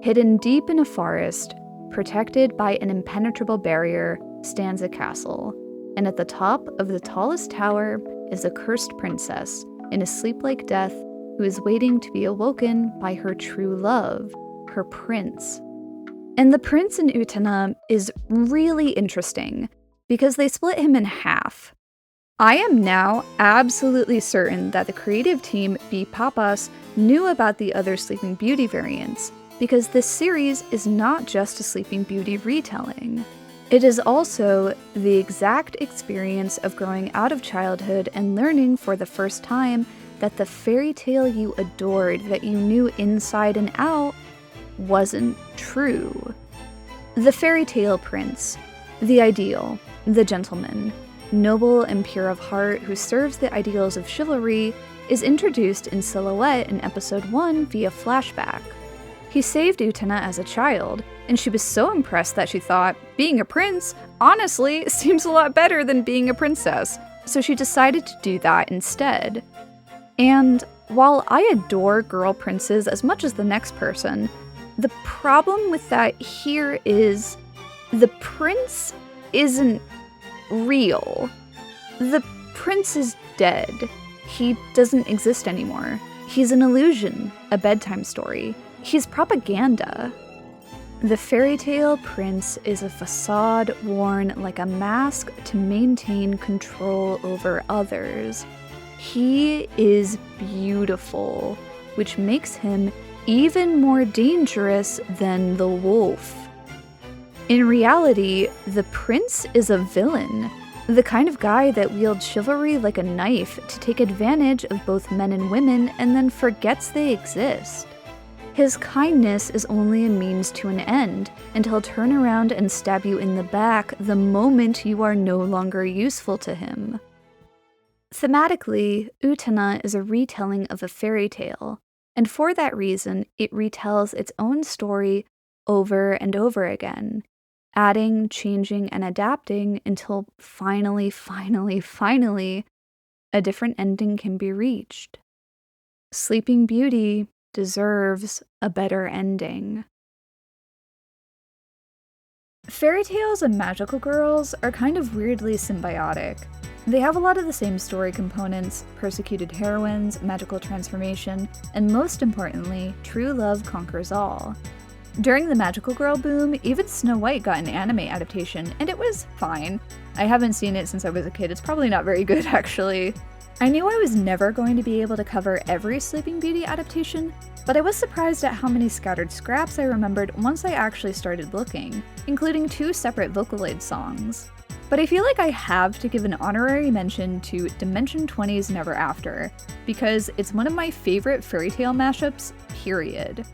Speaker 1: Hidden deep in a forest, protected by an impenetrable barrier, stands a castle, and at the top of the tallest tower is a cursed princess in a sleep-like death who is waiting to be awoken by her true love, her prince. And the prince in Utena is really interesting, because they split him in half. I am now absolutely certain that the creative team, B. Papas, knew about the other Sleeping Beauty variants, because this series is not just a Sleeping Beauty retelling. It is also the exact experience of growing out of childhood and learning for the first time that the fairy tale you adored, that you knew inside and out, wasn't true. The fairy tale prince, the ideal, the gentleman, noble and pure of heart who serves the ideals of chivalry, is introduced in silhouette in episode 1 via flashback. He saved Utena as a child, and she was so impressed that she thought, being a prince, honestly, seems a lot better than being a princess, so she decided to do that instead. And while I adore girl princes as much as the next person, the problem with that here is the prince isn't real. The prince is dead. He doesn't exist anymore. He's an illusion, a bedtime story. He's propaganda. The fairy tale prince is a facade worn like a mask to maintain control over others. He is beautiful, which makes him even more dangerous than the wolf. In reality, the prince is a villain, the kind of guy that wields chivalry like a knife to take advantage of both men and women and then forgets they exist. His kindness is only a means to an end, and he'll turn around and stab you in the back the moment you are no longer useful to him. Thematically, Utena is a retelling of a fairy tale, and for that reason, it retells its own story over and over again, adding, changing, and adapting until finally, a different ending can be reached. Sleeping Beauty deserves a better ending. Fairy tales and magical girls are kind of weirdly symbiotic. They have a lot of the same story components: persecuted heroines, magical transformation, and most importantly, true love conquers all. During the magical girl boom, even Snow White got an anime adaptation, and it was fine. I haven't seen it since I was a kid. It's probably not very good, actually. I knew I was never going to be able to cover every Sleeping Beauty adaptation, but I was surprised at how many scattered scraps I remembered once I actually started looking, including 2 separate Vocaloid songs. But I feel like I have to give an honorary mention to Dimension 20's Never After, because it's one of my favorite fairy tale mashups, period.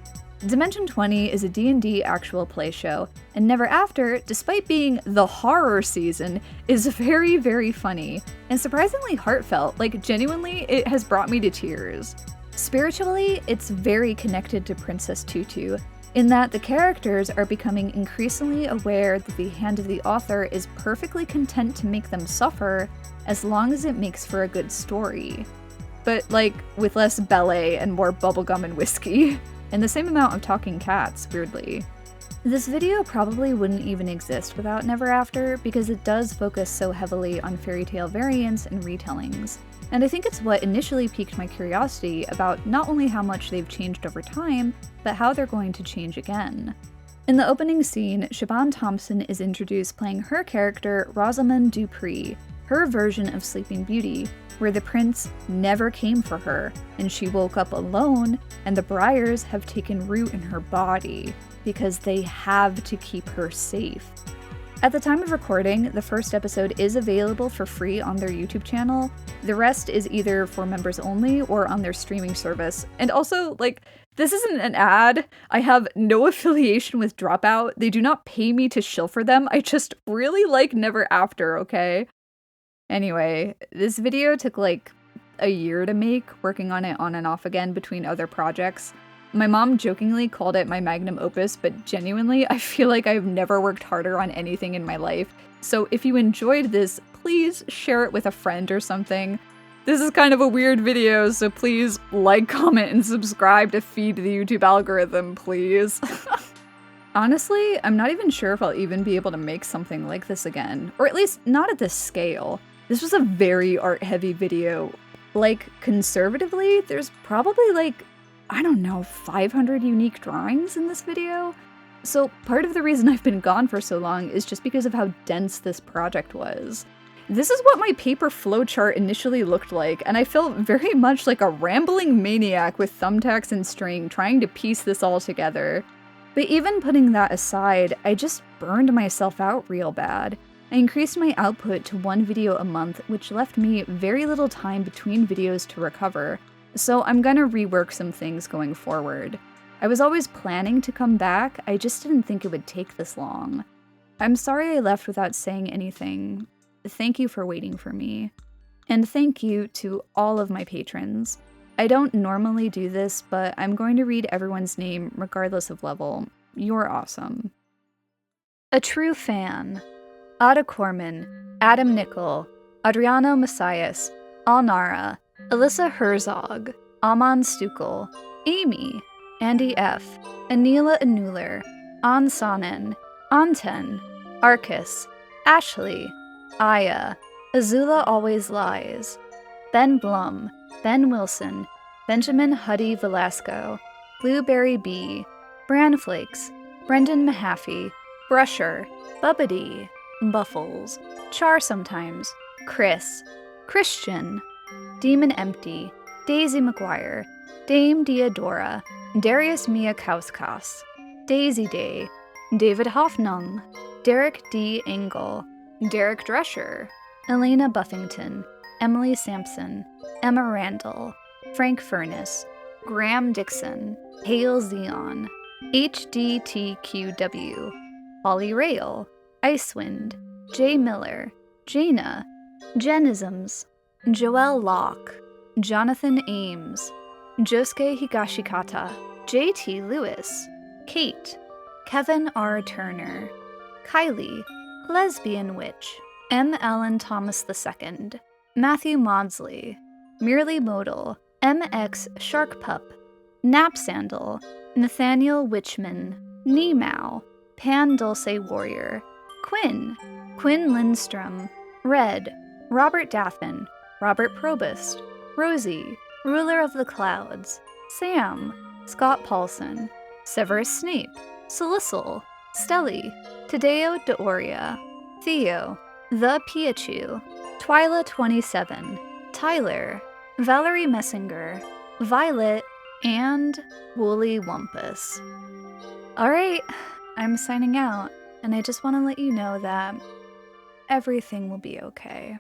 Speaker 1: Dimension 20 is a D&D actual play show, and Never After, despite being the horror season, is very, very funny, and surprisingly heartfelt. Like, genuinely, it has brought me to tears. Spiritually, it's very connected to Princess Tutu, in that the characters are becoming increasingly aware that the hand of the author is perfectly content to make them suffer, as long as it makes for a good story. But, like, with less ballet and more bubblegum and whiskey. And the same amount of talking cats, weirdly. This video probably wouldn't even exist without Never After, because it does focus so heavily on fairy tale variants and retellings. And I think it's what initially piqued my curiosity about not only how much they've changed over time, but how they're going to change again. In the opening scene, Siobhan Thompson is introduced playing her character Rosamund Dupree, her version of Sleeping Beauty, where the prince never came for her, and she woke up alone, and the Briars have taken root in her body, because they have to keep her safe. At the time of recording, the first episode is available for free on their YouTube channel. The rest is either for members only or on their streaming service. And also, like, this isn't an ad. I have no affiliation with Dropout. They do not pay me to shill for them. I just really like Never After, okay? Anyway, this video took like a year to make, working on it on and off again between other projects. My mom jokingly called it my magnum opus, but genuinely, I feel like I've never worked harder on anything in my life. So if you enjoyed this, please share it with a friend or something. This is kind of a weird video, so please like, comment, and subscribe to feed the YouTube algorithm, please. Honestly, I'm not even sure if I'll even be able to make something like this again, or at least not at this scale. This was a very art-heavy video. Like, conservatively, there's probably like, I don't know, 500 unique drawings in this video? So part of the reason I've been gone for so long is just because of how dense this project was. This is what my paper flowchart initially looked like, and I felt very much like a rambling maniac with thumbtacks and string trying to piece this all together. But even putting that aside, I just burned myself out real bad. I increased my output to 1 video a month, which left me very little time between videos to recover, so I'm gonna rework some things going forward. I was always planning to come back, I just didn't think it would take this long. I'm sorry I left without saying anything. Thank you for waiting for me. And thank you to all of my patrons. I don't normally do this, but I'm going to read everyone's name regardless of level. You're awesome. A True Fan. Ada Corman, Adam Nickel, Adriano Messias, Alnara, Alyssa Herzog, Aman Stukel, Amy, Andy F., Anila Anuler, An Sanen, Anten, Arcus, Ashley, Aya, Azula Always Lies, Ben Blum, Ben Wilson, Benjamin Huddy Velasco, Blueberry Bee, Branflakes, Brendan Mahaffey, Brusher, Bubbity, Buffles, Char Sometimes, Chris, Christian, Demon Empty, Daisy McGuire, Dame Diodora, Darius Miakauskas, Daisy Day, David Hoffnung, Derek D. Engel, Derek Drescher, Elena Buffington, Emily Sampson, Emma Randall, Frank Furness, Graham Dixon, Hale Zeon, HDTQW, Holly Rail, Icewind, Jay Miller, Jaina, Genisms, Joelle Locke, Jonathan Ames, Josuke Higashikata, JT Lewis, Kate, Kevin R. Turner, Kylie, Lesbian Witch, M. Ellen Thomas II, Matthew Maudsley, Merely Modal, MX Sharkpup, Napsandal, Nathaniel Witchman, Neemau, Pan Dulce Warrior, Quinn, Quinn Lindstrom, Red, Robert Daffin, Robert Probust, Rosie, Ruler of the Clouds, Sam, Scott Paulson, Severus Snape, Salicyl, Stelly, Tadeo Deoria, Theo, The Piachu, Twyla27, Tyler, Valerie Messinger, Violet, and Woolly Wumpus. Alright, I'm signing out, and I just want to let you know that everything will be okay.